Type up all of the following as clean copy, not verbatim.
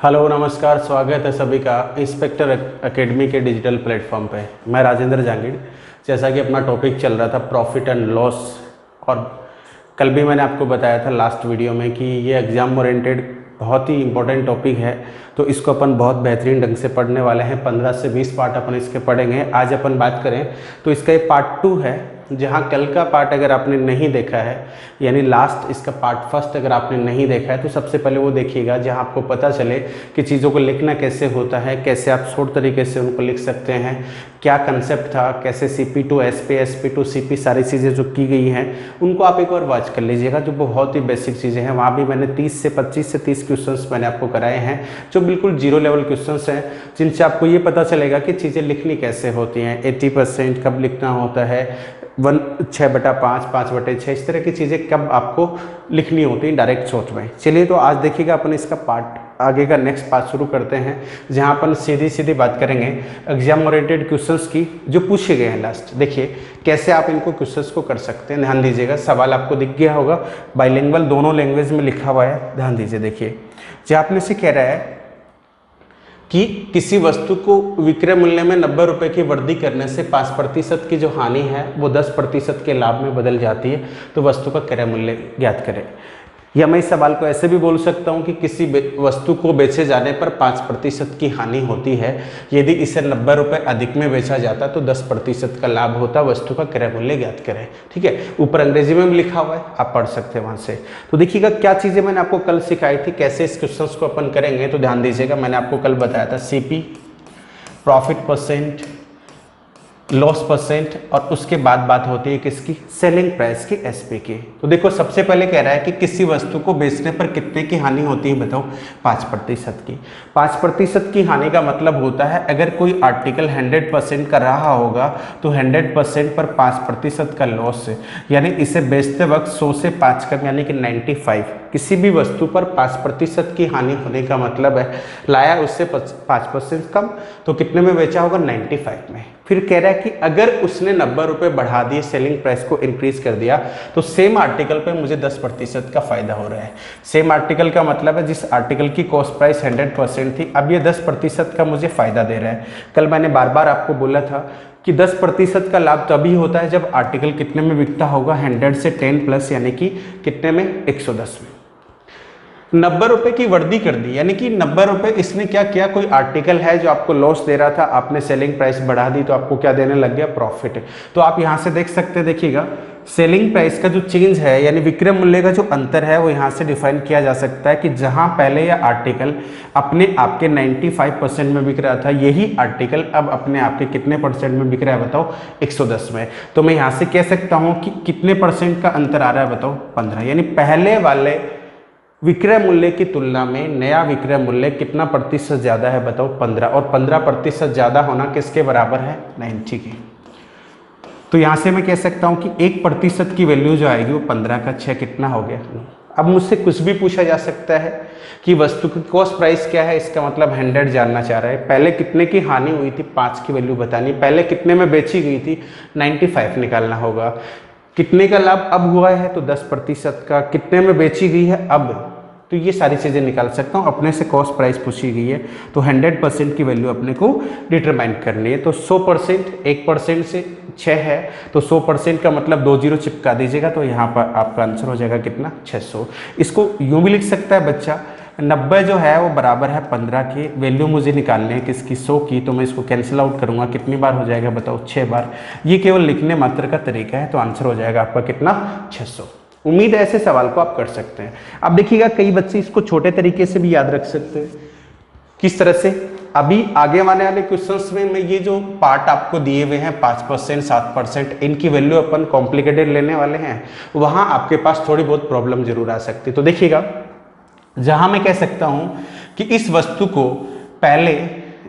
Hello नमस्कार, स्वागत है सभी का इंस्पेक्टर एकेडमी के डिजिटल प्लेटफॉर्म पे। मैं राजेंद्र जांगीड़। जैसा कि अपना टॉपिक चल रहा था प्रॉफिट एंड लॉस, और कल भी मैंने आपको बताया था लास्ट वीडियो में कि ये एग्ज़ाम ओरिएंटेड बहुत ही इंपॉर्टेंट टॉपिक है, तो इसको अपन बहुत बेहतरीन ढंग से पढ़ने वाले हैं। 15 से 20 पार्ट अपन इसके पढ़ेंगे। आज अपन बात करें तो इसका ये पार्ट 2 है, जहाँ कल का पार्ट अगर आपने नहीं देखा है, यानी लास्ट इसका पार्ट फर्स्ट अगर आपने नहीं देखा है, तो सबसे पहले वो देखिएगा जहाँ आपको पता चले कि चीज़ों को लिखना कैसे होता है, कैसे आप शॉर्ट तरीके से उनको लिख सकते हैं, क्या कंसेप्ट था, कैसे CP to SP, SP to CP सारी चीज़ें जो की गई हैं उनको आप एक बार वॉच कर लीजिएगा, जो बहुत ही बेसिक चीज़ें हैं। वहाँ भी मैंने 25 से 30 क्वेश्चंस मैंने आपको कराए हैं, जो बिल्कुल जीरो लेवल क्वेश्चंस हैं, जिनसे आपको ये पता चलेगा कि चीज़ें लिखनी कैसे होती हैं। 80% कब लिखना होता है, 6/5, 5/6, इस तरह की चीज़ें कब आपको लिखनी होती है डायरेक्ट शॉर्ट में। चलिए तो आज देखिएगा अपन इसका पार्ट आगे का नेक्स्ट पार्ट शुरू करते हैं, जहां अपन सीधी बात करेंगे एग्जाम ओरिएंटेड क्वेश्चंस की जो पूछे गए हैं लास्ट। देखिए कैसे आप इनको क्वेश्चंस को कर सकते हैं, ध्यान दीजिएगा। सवाल आपको दिख गया होगा, बाइलिंगुअल दोनों लैंग्वेज में लिखा हुआ है, ध्यान दीजिए। देखिए जो आपने से कह रहा है कि किसी वस्तु को विक्रय मूल्य में 90 रुपये की वृद्धि करने से 5% की जो हानि है वो 10% के लाभ में बदल जाती है, तो वस्तु का क्रय मूल्य ज्ञात करें। या मैं इस सवाल को ऐसे भी बोल सकता हूं कि किसी वस्तु को बेचे जाने पर 5% की हानि होती है, यदि इसे 90 रुपये अधिक में बेचा जाता तो 10% का लाभ होता, वस्तु का क्रय मूल्य ज्ञात करें। ठीक है, ऊपर अंग्रेजी में भी लिखा हुआ है, आप पढ़ सकते हैं वहां से। तो देखिएगा क्या चीज़ें मैंने आपको कल सिखाई थी, कैसे इस क्वेश्चन को अपन करेंगे। तो ध्यान दीजिएगा, मैंने आपको कल बताया था CP, profit percent, loss percent, और उसके बाद बात होती है किसकी, सेलिंग प्राइस की, SP की। तो देखो सबसे पहले कह रहा है कि किसी वस्तु को बेचने पर कितने की हानि होती है, बताओ 5% की। 5% की हानि का मतलब होता है अगर कोई आर्टिकल 100% का रहा होगा तो 100% पर 5% का लॉस है, यानी इसे बेचते वक्त 100 से 5 कम, यानी कि 95। किसी भी वस्तु पर 5% की हानि होने का मतलब है लाया उससे 5% कम, तो कितने में बेचा होगा, 95 में। फिर कह रहा है कि अगर उसने 90 रुपये बढ़ा दिए, सेलिंग प्राइस को इंक्रीज कर दिया, तो सेम आर्टिकल पे मुझे 10% का फायदा हो रहा है। सेम आर्टिकल का मतलब है जिस आर्टिकल की कॉस्ट प्राइस 100% थी, अब ये 10% का मुझे फायदा दे रहा है। कल मैंने बार बार आपको बोला था कि 10% का लाभ तभी होता है जब आर्टिकल कितने में बिकता होगा, 100 से 10 प्लस, यानी कि कितने में, 110 में। 90 रुपये की वृद्धि कर दी, यानी कि 90 रुपये इसने क्या किया, कोई आर्टिकल है जो आपको लॉस दे रहा था, आपने सेलिंग प्राइस बढ़ा दी तो आपको क्या देने लग गया, प्रॉफिट। तो आप यहाँ से देख सकते हैं, देखिएगा सेलिंग प्राइस का जो चेंज है, यानी विक्रय मूल्य का जो अंतर है, वो यहाँ से डिफाइन किया जा सकता है कि जहाँ पहले यह आर्टिकल अपने आपके 95% में बिक रहा था, यही आर्टिकल अब अपने आपके कितने परसेंट में बिक रहा है, बताओ 110 में। तो मैं यहाँ से कह सकता हूँ कि कितने परसेंट का अंतर आ रहा है, बताओ 15, यानी पहले वाले विक्रय मूल्य की तुलना में नया विक्रय मूल्य कितना प्रतिशत ज़्यादा है, बताओ 15, और 15% ज़्यादा होना किसके बराबर है, 90 की। तो यहाँ से मैं कह सकता हूँ कि 1% की वैल्यू जो आएगी वो 15 का 6 कितना हो गया। अब मुझसे कुछ भी पूछा जा सकता है कि वस्तु की कॉस्ट प्राइस क्या है, इसका मतलब 100 जानना चाह रहा है। पहले कितने की हानि हुई थी, 5 की वैल्यू बतानी, पहले कितने में बेची गई थी, 95 निकालना होगा। कितने का लाभ अब हुआ है, तो 10% का, कितने में बेची गई है अब, तो ये सारी चीज़ें निकाल सकता हूँ। अपने से कॉस्ट प्राइस पूछी गई है तो 100% की वैल्यू अपने को डिटरमाइन करनी है। तो 100%, 1% से 6 है, तो 100% का मतलब 2 जीरो चिपका दीजिएगा, तो यहाँ पर आपका आंसर हो जाएगा कितना, 600। इसको यूँ भी लिख सकता है बच्चा, 90 जो है वो बराबर है 15 की, वैल्यू मुझे निकालनी है किसकी, 100 की, तो मैं इसको कैंसिल आउट करूँगा, कितनी बार हो जाएगा, बताओ 6 बार। ये केवल लिखने मात्र का तरीका है, तो आंसर हो जाएगा आपका कितना, 600। उम्मीद है ऐसे सवाल को आप कर सकते हैं। अब देखिएगा कई बच्चे इसको छोटे तरीके से भी याद रख सकते हैं। किस तरह से, अभी आगे आने वाले क्वेश्चंस में मैं ये जो पार्ट आपको दिए हुए हैं 5%, 7%, इनकी वैल्यू अपन कॉम्प्लिकेटेड लेने वाले हैं, वहां आपके पास थोड़ी बहुत प्रॉब्लम जरूर आ सकती है। तो देखिएगा जहां मैं कह सकता हूं कि इस वस्तु को पहले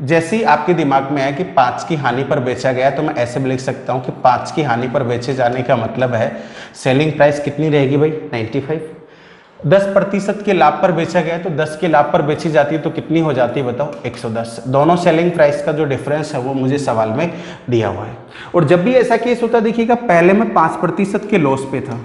जैसे ही आपके दिमाग में है कि 5 की हानि पर बेचा गया, तो मैं ऐसे भी लिख सकता हूं कि 5 की हानि पर बेचे जाने का मतलब है सेलिंग प्राइस कितनी रहेगी भाई, 95। 10% के लाभ पर बेचा गया, तो 10 के लाभ पर बेची जाती है तो कितनी हो जाती है, बताओ 110। दोनों सेलिंग प्राइस का जो डिफरेंस है वो मुझे सवाल में दिया हुआ है। और जब भी ऐसा केस होता है, देखिएगा पहले मैं 5% के लॉस पे था,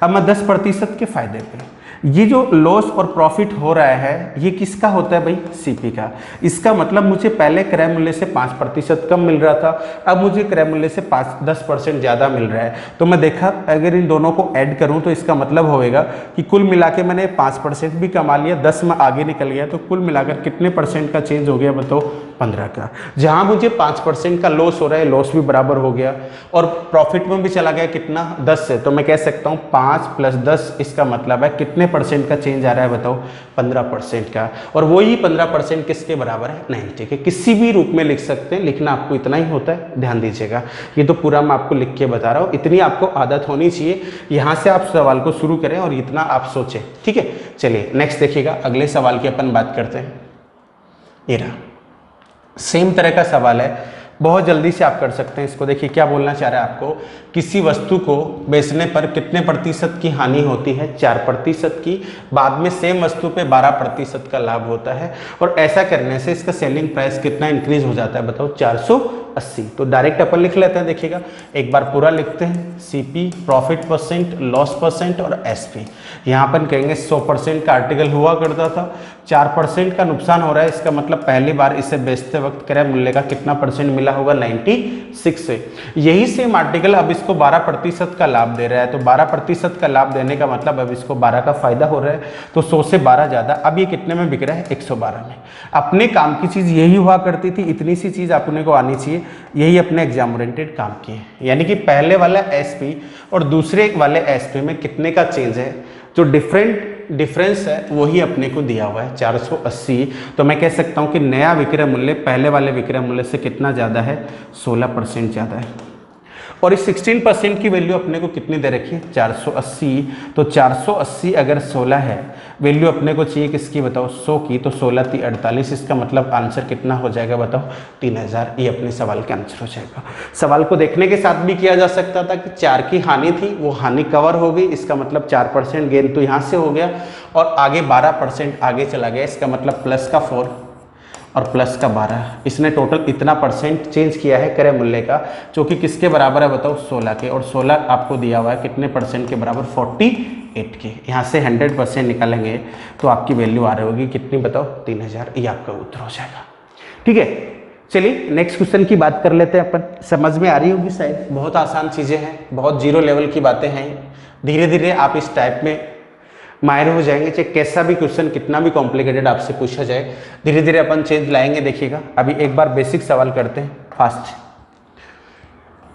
अब मैं 10% के फायदे पे। ये जो लॉस और प्रॉफिट हो रहा है ये किसका होता है भाई, सीपी का। इसका मतलब मुझे पहले क्रय मूल्य से 5% कम मिल रहा था, अब मुझे क्रय मूल्य से 10% ज़्यादा मिल रहा है। तो मैं देखा अगर इन दोनों को ऐड करूं तो इसका मतलब होएगा कि कुल मिला के मैंने 5% भी कमा लिया, 10 में आगे निकल गया, तो कुल मिलाकर कितने परसेंट का चेंज हो गया बताओ, 15 का। जहां मुझे 5% का लॉस हो रहा है, लॉस भी बराबर हो गया, और प्रॉफिट में भी चला गया कितना, 10 से। तो मैं कह सकता हूँ 5 + 10, इसका मतलब है कितने परसेंट का चेंज आ रहा है बताओ, 15% का। और वही 15% किसके बराबर है, 90 के। किसी भी रूप में लिख सकते हैं, लिखना आपको इतना ही होता है, ध्यान दीजिएगा। ये तो पूरा मैं आपको लिख के बता रहा हूँ, इतनी आपको आदत होनी चाहिए। यहाँ से आप सवाल को शुरू करें और इतना आप सोचें, ठीक है। चलिए नेक्स्ट देखिएगा, अगले सवाल की अपन बात करते हैं। ये रहा, सेम तरह का सवाल है, बहुत जल्दी से आप कर सकते हैं इसको। देखिए क्या बोलना चाह रहा है आपको, किसी वस्तु को बेचने पर कितने प्रतिशत की हानि होती है, 4% की। बाद में सेम वस्तु पे 12% का लाभ होता है, और ऐसा करने से इसका सेलिंग प्राइस कितना इंक्रीज हो जाता है बताओ, 480। तो डायरेक्ट अपन लिख लेते हैं, देखिएगा एक बार पूरा लिखते हैं, CP profit percent, loss percent और एसपी। यहाँ अपन कहेंगे 100% का आर्टिकल हुआ करता था, 4% का नुकसान हो रहा है, इसका मतलब पहली बार इसे बेचते वक्त क्रय मूल्य का कितना परसेंट मिला होगा, 96 से। यही सेम आर्टिकल अब इसको 12% का लाभ दे रहा है, तो 12% का लाभ देने का मतलब अब इसको 12 का फायदा हो रहा है, तो 100 से 12 ज़्यादा। अब ये कितने में बिक रहा है, 112 में। अपने काम की चीज़ यही हुआ करती थी, इतनी सी चीज़ अपने को आनी चाहिए, यही अपने एग्जाम ओरिएंटेड काम की है। यानी कि पहले वाला एसपी और दूसरे वाले एसपी में कितने का चेंज है, जो डिफरेंस है वही अपने को दिया हुआ है, 480। तो मैं कह सकता हूं कि नया विक्रय मूल्य पहले वाले विक्रय मूल्य से कितना ज़्यादा है, 16% ज़्यादा है। और इस 16% की वैल्यू अपने को कितनी दे रखी है, 480। तो 480 अगर 16 है, वैल्यू अपने को चाहिए किसकी बताओ, 100 की। तो 16 × 48, इसका मतलब आंसर कितना हो जाएगा बताओ, 3000। ये अपने सवाल का आंसर हो जाएगा। सवाल को देखने के साथ भी किया जा सकता था कि 4 की हानि थी, वो हानि कवर हो गई, इसका मतलब 4% गेन तो यहाँ से हो गया, और आगे 12% आगे चला गया, इसका मतलब प्लस का 4 और प्लस का 12। इसने टोटल इतना परसेंट चेंज किया है क्रय मूल्य का, जो कि किसके बराबर है बताओ, 16 के। और 16 आपको दिया हुआ है कितने परसेंट के बराबर, 48 के। यहाँ से 100% निकालेंगे तो आपकी वैल्यू आ रही होगी कितनी बताओ, 3000। ये आपका उत्तर हो जाएगा, ठीक है। चलिए नेक्स्ट क्वेश्चन की बात कर लेते हैं अपन। समझ में आ रही होगी शायद, बहुत आसान चीज़ें हैं, बहुत जीरो लेवल की बातें हैं। धीरे धीरे आप इस टाइप में माहिर हो जाएंगे, चाहे कैसा भी क्वेश्चन कितना भी कॉम्प्लिकेटेड आपसे पूछा जाए, धीरे धीरे अपन चेंज लाएंगे। देखिएगा अभी एक बार बेसिक सवाल करते हैं फास्ट।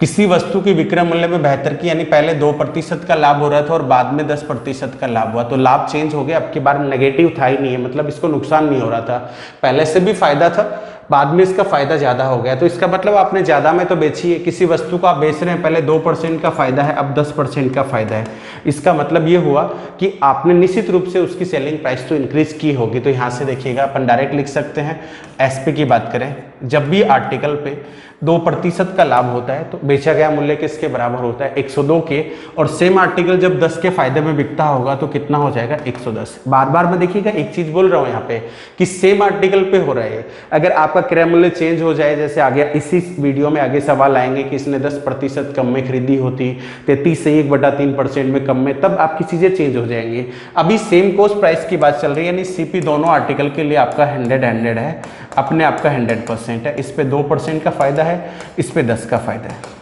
किसी वस्तु की विक्रय मूल्य में 72 की, यानी पहले 2% का लाभ हो रहा था और बाद में 10% का लाभ हुआ, तो लाभ चेंज हो गया। अब की बार नेगेटिव था ही नहीं है, मतलब इसको नुकसान नहीं हो रहा था, पहले से भी फायदा था, बाद में इसका फायदा ज़्यादा हो गया। तो इसका मतलब आपने ज़्यादा में तो बेची है, किसी वस्तु को आप बेच रहे हैं, पहले 2% का फायदा है, अब 10% का फायदा है। इसका मतलब ये हुआ कि आपने निश्चित रूप से उसकी सेलिंग प्राइस तो इंक्रीज की होगी। तो यहाँ से देखिएगा अपन डायरेक्ट लिख सकते हैं, एसपी की बात करें, जब भी आर्टिकल पे 2% का लाभ होता है तो बेचा गया मूल्य किसके बराबर होता है, 102 के। और सेम आर्टिकल जब 10 के फायदे में बिकता होगा तो कितना हो जाएगा, 110। बार बार मैं देखिएगा एक चीज बोल रहा हूँ यहाँ पे कि सेम आर्टिकल पे हो रहा है, अगर आपका क्रय मूल्य चेंज हो जाए, जैसे आगे इसी वीडियो में आगे सवाल आएंगे कि इसने 10% कम में खरीदी होती, 33 से 1/3% में कम में, तब आपकी चीजें चेंज हो जाएंगी। अभी सेम कॉस्ट प्राइस की बात चल रही है, यानी सीपी दोनों आर्टिकल के लिए आपका 100 है, अपने आपका 100% है। इस पे 2% का फायदा है, इस पे 10 का फायदा है।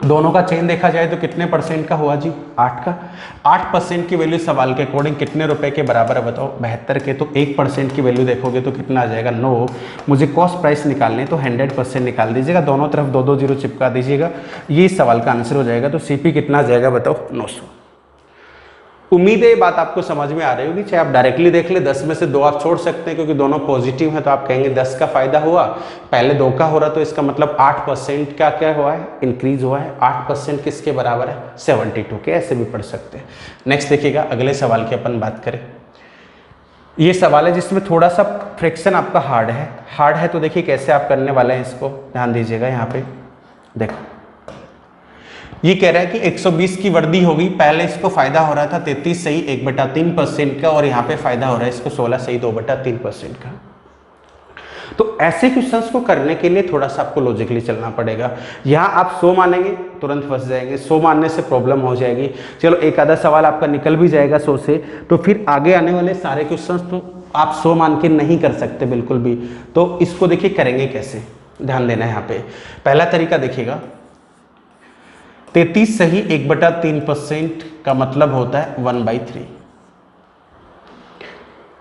दोनों का चेन देखा जाए तो कितने परसेंट का हुआ जी, 8 का। 8% की वैल्यू सवाल के अकॉर्डिंग कितने रुपए के बराबर है बताओ, 72 के। तो 1% की वैल्यू देखोगे तो कितना आ जाएगा, 9। मुझे कॉस्ट प्राइस निकालने तो 100% निकाल दीजिएगा, दोनों तरफ 2-2 जीरो चिपका दीजिएगा, ये सवाल का आंसर हो जाएगा। तो सीपी कितना आ जाएगा बताओ, 900। उम्मीद है ये बात आपको समझ में आ रही होगी। चाहे आप डायरेक्टली देख ले, 10 में से 2 आप छोड़ सकते हैं क्योंकि दोनों पॉजिटिव हैं, तो आप कहेंगे 10 का फायदा हुआ, पहले 2 का हो रहा, तो इसका मतलब 8% का क्या हुआ है, इंक्रीज हुआ है। 8% किसके बराबर है, 72 के। ऐसे भी पढ़ सकते हैं। नेक्स्ट देखिएगा, अगले सवाल की अपन बात करें। ये सवाल है जिसमें थोड़ा सा फ्रैक्शन आपका हार्ड है, तो देखिए कैसे आप करने वाले हैं, इसको ध्यान दीजिएगा। यहाँ पे देखो, ये कह रहा है कि 120 की वृद्धि होगी, पहले इसको फायदा हो रहा था 33 सही 1/3% का, और यहाँ पे फायदा हो रहा है इसको 16 सही 2/3% का। तो ऐसे क्वेश्चंस को करने के लिए थोड़ा सा आपको लॉजिकली चलना पड़ेगा। यहाँ आप 100 मानेंगे तुरंत फंस जाएंगे, 100 मानने से प्रॉब्लम हो जाएगी। चलो एक आधा सवाल आपका निकल भी जाएगा 100 से, तो फिर आगे आने वाले सारे क्वेश्चंस तो आप 100 मान के नहीं कर सकते बिल्कुल भी। तो इसको देखिए करेंगे कैसे, ध्यान देना है यहाँ पे। पहला तरीका देखिएगा, 33 सही 1/3% का मतलब होता है 1/3।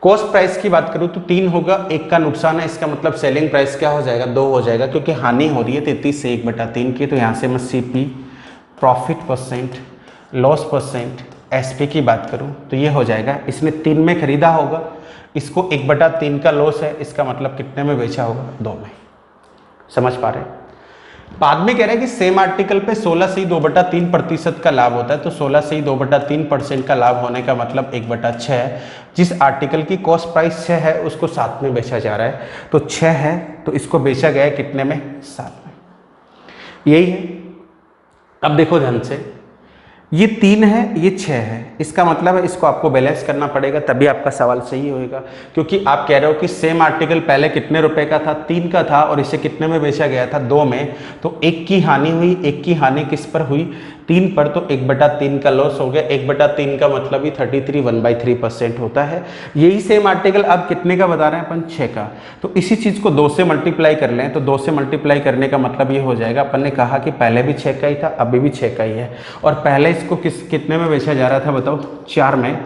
कॉस्ट प्राइस की बात करूं तो 3 होगा, 1 का नुकसान है, इसका मतलब सेलिंग प्राइस क्या हो जाएगा 2 हो जाएगा, क्योंकि हानि हो रही है 33 से 1/3 की। तो यहाँ से मैं CP profit percent, loss percent, SP की बात करूं तो ये हो जाएगा, इसने 3 में खरीदा होगा, इसको 1/3 का लॉस है, इसका मतलब कितने में बेचा होगा 2 में। समझ पा रहे हैं? बाद में कह रहे हैं कि सेम आर्टिकल पे 16 से ही 2/3% का लाभ होता है। तो 16 से ही 2/3% का लाभ होने का मतलब 1/6 है। जिस आर्टिकल की कॉस्ट प्राइस 6 है उसको 7 में बेचा जा रहा है, तो 6 है तो इसको बेचा गया है कितने में 7 में। यही है। अब देखो ध्यान से, ये 3 है ये 6 है, इसका मतलब है इसको आपको बैलेंस करना पड़ेगा तभी आपका सवाल सही होएगा। क्योंकि आप कह रहे हो कि सेम आर्टिकल पहले कितने रुपए का था 3 का था और इसे कितने में बेचा गया था 2 में, तो 1 की हानि हुई। 1 की हानि किस पर हुई 3 पर, तो 1/3 का लॉस हो गया। 1/3 का मतलब ही 33 1/3% होता है। यही सेम आर्टिकल अब कितने का बता रहे हैं अपन 6 का, तो इसी चीज को 2 से मल्टीप्लाई कर लें। तो 2 से मल्टीप्लाई करने का मतलब ये हो जाएगा, अपन ने कहा कि पहले भी 6 का ही था अभी भी 6 का ही है, और पहले इसको कितने में बेचा जा रहा था बताओ 4 में।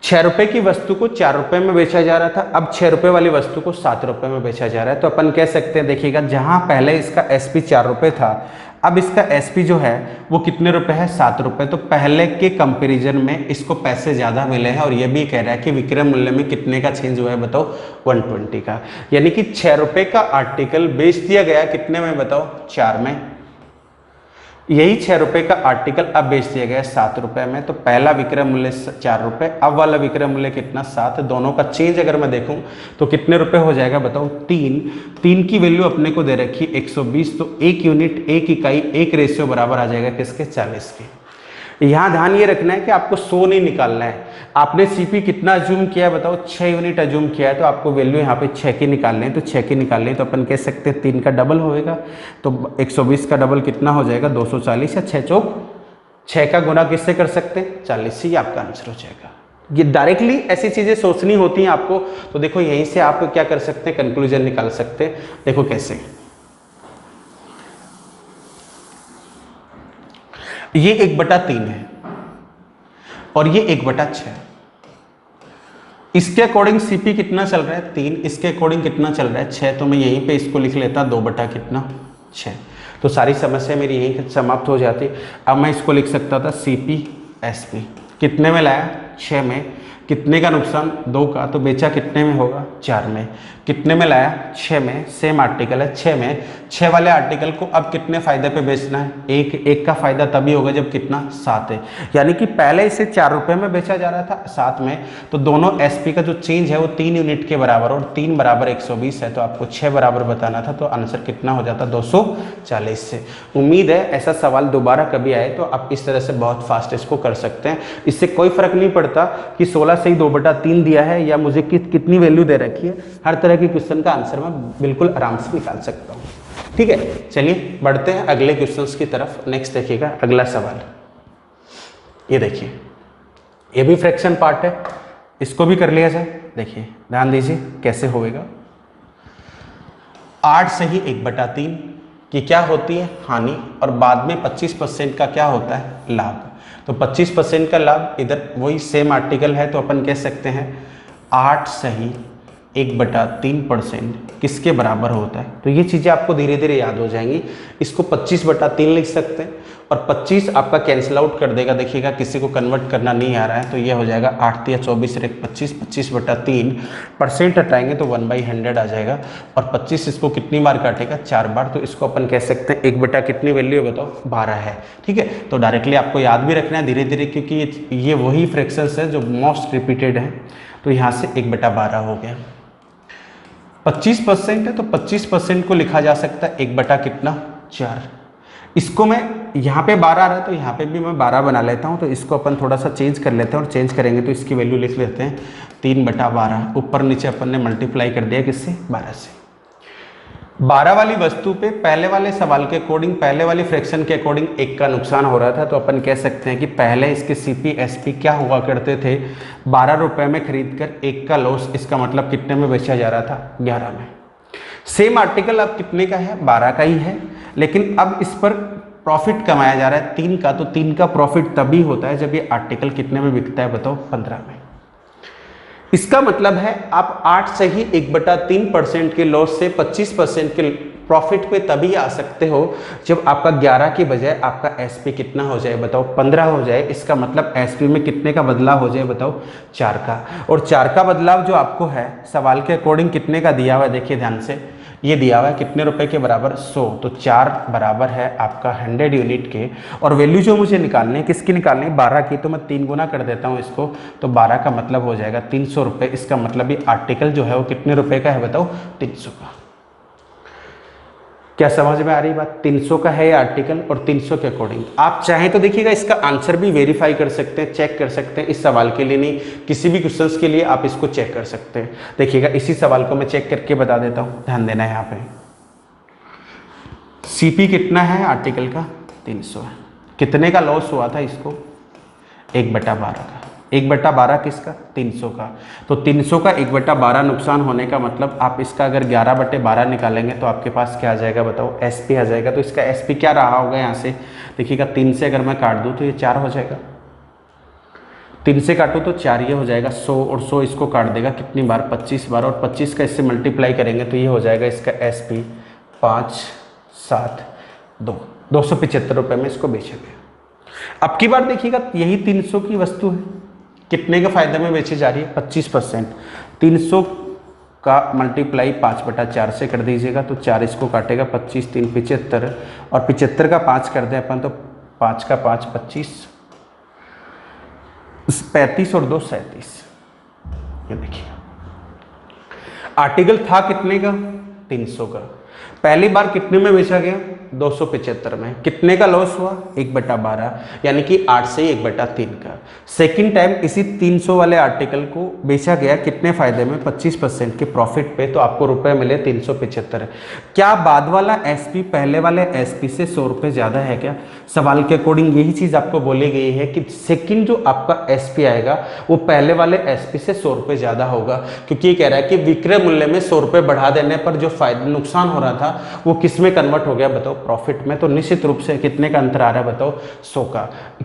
6 रुपए की वस्तु को 4 रुपए में बेचा जा रहा था, अब 6 रुपए वाली वस्तु को 7 रुपए में बेचा जा रहा है। तो अपन कह सकते हैं, देखिएगा जहां पहले इसका SP 4 रुपए था, अब इसका SP जो है वो कितने रुपए है 7 रुपए। तो पहले के कंपैरिजन में इसको पैसे ज्यादा मिले हैं, और ये भी कह रहा है कि विक्रय मूल्य में कितने का चेंज हुआ है बताओ 120 का। यानी कि 6 रुपए का आर्टिकल बेच दिया गया कितने में बताओ 4 में। यही 6 रुपए का आर्टिकल अब बेच दिया गया 7 रुपए में। तो पहला विक्रय मूल्य 4 रुपए, अब वाला विक्रय मूल्य कितना 7। दोनों का चेंज अगर मैं देखूं तो कितने रुपए हो जाएगा बताओ 3 की वैल्यू अपने को दे रखी 120, तो 1 यूनिट 1 इकाई 1 रेशियो बराबर आ जाएगा किसके 40 के। यहाँ ध्यान ये रखना है कि आपको 100 नहीं निकालना है। आपने CP कितना अज्यूम किया है बताओ 6 यूनिट अज्यूम किया है, तो आपको वैल्यू यहाँ पे 6 की निकालनी है। तो 6 की निकालनी है तो अपन कह सकते हैं 3 का डबल होएगा, तो 120 का डबल कितना हो जाएगा 240, या 6 चौक 6 का गुना किससे कर सकते हैं 40 से, ही आपका आंसर हो जाएगा। ये डायरेक्टली ऐसी चीजें सोचनी होती हैं आपको। तो देखो यहीं से आप क्या कर सकते हैं कंक्लूजन निकाल सकते हैं। देखो कैसे, ये 1/3 है और ये 1/6। इसके अकॉर्डिंग CP कितना चल रहा है 3, इसके अकॉर्डिंग कितना चल रहा है 6। तो मैं यहीं पे इसको लिख लेता 2/6। तो सारी समस्या मेरी यहीं समाप्त हो जाती। अब मैं इसको लिख सकता था CP SP कितने में लाया 6 में, कितने का नुकसान 2 का, तो बेचा कितने में होगा 4 में। कितने में लाया 6 में, सेम आर्टिकल है 6 में। 6 वाले आर्टिकल को अब कितने फायदे पे बेचना है 1 का फायदा तभी होगा जब कितना 7 है। यानी कि पहले इसे 4 रुपए में बेचा जा रहा था 7 में, तो दोनों SP का जो चेंज है वो 3 यूनिट के बराबर, और 3 बराबर 120 है, तो आपको 6 बराबर बताना था। तो आंसर कितना हो जाता 240 से। उम्मीद है ऐसा सवाल दोबारा कभी आए तो आप इस तरह से बहुत फास्ट इसको कर सकते हैं। इससे कोई फर्क नहीं पड़ता कि 16 से ही 2/3 दिया है या मुझे कितनी वैल्यू दे रखी है, हर तरह के क्वेश्चन का आंसर मैं बिल्कुल आराम से निकाल सकता हूँ। ठीक है, चलिए बढ़ते हैं अगले क्वेश्चंस की तरफ। नेक्स्ट देखिएगा अगला सवाल, ये देखिए, ये भी फ्रैक्शन पार्ट है, इसको भी कर लिया जाए। देखिए ध्यान दीजिए कैसे होएगा। 8 सही 1/3 की क्या होती है हानि, और बाद में 25% का क्या होता है लाभ। तो 25% का लाभ, इधर वही सेम आर्टिकल है तो अपन कह सकते हैं 8 सही 1/3% किसके बराबर होता है। तो ये चीज़ें आपको धीरे धीरे याद हो जाएंगी। इसको 25/3 लिख सकते हैं, और 25 आपका कैंसिल आउट कर देगा। देखिएगा किसी को कन्वर्ट करना नहीं आ रहा है तो ये हो जाएगा 8 या 24 25, 25/3% हटाएंगे तो 1/100 आ जाएगा, और 25 इसको कितनी बार काटेगा 4 बार। तो इसको अपन कह सकते हैं 1 कितनी वैल्यू है बताओ 12 है। ठीक है, तो डायरेक्टली आपको याद भी रखना है धीरे धीरे, क्योंकि ये वही फ्रैक्शंस है जो मोस्ट रिपीटेड है। तो यहाँ से 1/12 हो गया। 25% है तो 25% को लिखा जा सकता है 1/4। इसको मैं यहाँ पे 12 आ रहा है तो यहाँ पे भी मैं 12 बना लेता हूँ। तो इसको अपन थोड़ा सा चेंज कर लेते हैं, और चेंज करेंगे तो इसकी वैल्यू लिख लेते हैं 3/12। ऊपर नीचे अपन ने मल्टीप्लाई कर दिया किससे, 12 से। 12 वाली वस्तु पे पहले वाले सवाल के अकॉर्डिंग, पहले वाली फ्रैक्शन के अकॉर्डिंग 1 का नुकसान हो रहा था। तो अपन कह सकते हैं कि पहले इसके सीपी एसपी क्या हुआ करते थे, 12 रुपये में खरीद कर 1 का लॉस। इसका मतलब कितने में बेचा जा रहा था, 11 में। सेम आर्टिकल अब कितने का है, 12 का ही है, लेकिन अब इस पर प्रॉफिट कमाया जा रहा है 3 का। तो 3 का प्रॉफिट तभी होता है जब ये आर्टिकल कितने में बिकता है, बताओ, 15 में। इसका मतलब है आप 8 से ही 1/3% के लॉस से 25% के प्रॉफिट पे तभी आ सकते हो जब आपका 11 की बजाय आपका एसपी कितना हो जाए, बताओ, 15 हो जाए। इसका मतलब एसपी में कितने का बदलाव हो जाए, बताओ, 4 का। और 4 का बदलाव जो आपको है सवाल के अकॉर्डिंग कितने का दिया हुआ है, देखिए ध्यान से, ये दिया हुआ है कितने रुपए के बराबर, 100। तो 4 बराबर है आपका 100 यूनिट के। और वैल्यू जो मुझे निकालनी है, किसकी निकालनी है, 12 की। तो मैं 3 गुना कर देता हूँ इसको, तो 12 का मतलब हो जाएगा 300 रुपये। इसका मतलब ये आर्टिकल जो है वो कितने रुपए का है, बताओ, 300 का। क्या समझ में आ रही बात, 300 का है ये आर्टिकल, और 300 के अकॉर्डिंग आप चाहें तो देखिएगा इसका आंसर भी वेरीफाई कर सकते हैं, चेक कर सकते हैं। इस सवाल के लिए नहीं, किसी भी क्वेश्चंस के लिए आप इसको चेक कर सकते हैं। देखिएगा इसी सवाल को मैं चेक करके बता देता हूं, ध्यान देना है यहाँ पे। सीपी कितना है आर्टिकल का, 300 है। कितने का लॉस हुआ था इसको, 1/12 का। 1/12 किसका, 300 का। तो 300 का 1/12 नुकसान होने का मतलब आप इसका अगर 11/12 निकालेंगे तो आपके पास क्या आ जाएगा, बताओ, एसपी आ जाएगा। तो इसका एसपी क्या रहा होगा यहाँ से, देखिएगा 3 से अगर मैं काट दूँ तो ये 4 हो जाएगा। 3 से काटूँ तो 4 ये हो जाएगा, 100 और 100 इसको काट देगा कितनी बार, 25 बार। और 25 का इससे मल्टीप्लाई करेंगे तो ये हो जाएगा इसका एसपी 572, 275 रुपये में इसको बेचा गया। अब की बार देखिएगा यही 300 की वस्तु है, कितने के फायदे में बेची जा रही है, 25%। 300 का मल्टीप्लाई 5/4 से कर दीजिएगा तो 4 इसको काटेगा, 25 3 75, और 75 का 5 कर दें अपन तो 5 का 5 25, 35 और 2 37। ये देखिए आर्टिकल था कितने का, 300 का। पहली बार कितने में बेचा गया, 275 में। कितने का लॉस हुआ, 1/12, यानी कि 8 से 1/3 का। सेकंड टाइम इसी 300 वाले आर्टिकल को बेचा गया कितने फायदे में, 25% के प्रॉफिट पे। तो आपको रुपए मिले 375। क्या बाद वाला एसपी पहले वाले एसपी से 100 रुपये ज़्यादा है क्या, सवाल के अकॉर्डिंग यही चीज़ आपको बोली गई है कि सेकंड जो आपका एसपी आएगा वो पहले वाले एसपी से 100 रुपये ज़्यादा होगा। क्योंकि ये कह रहा है कि विक्रय मूल्य में 100 रुपये बढ़ा देने पर जो फायदा नुकसान हो रहा था वो किस में कन्वर्ट हो गया, बताओ, प्रॉफिट में। तो निश्चित रूप से कितने का अंतर आ रहा है, बताओ, 100 का।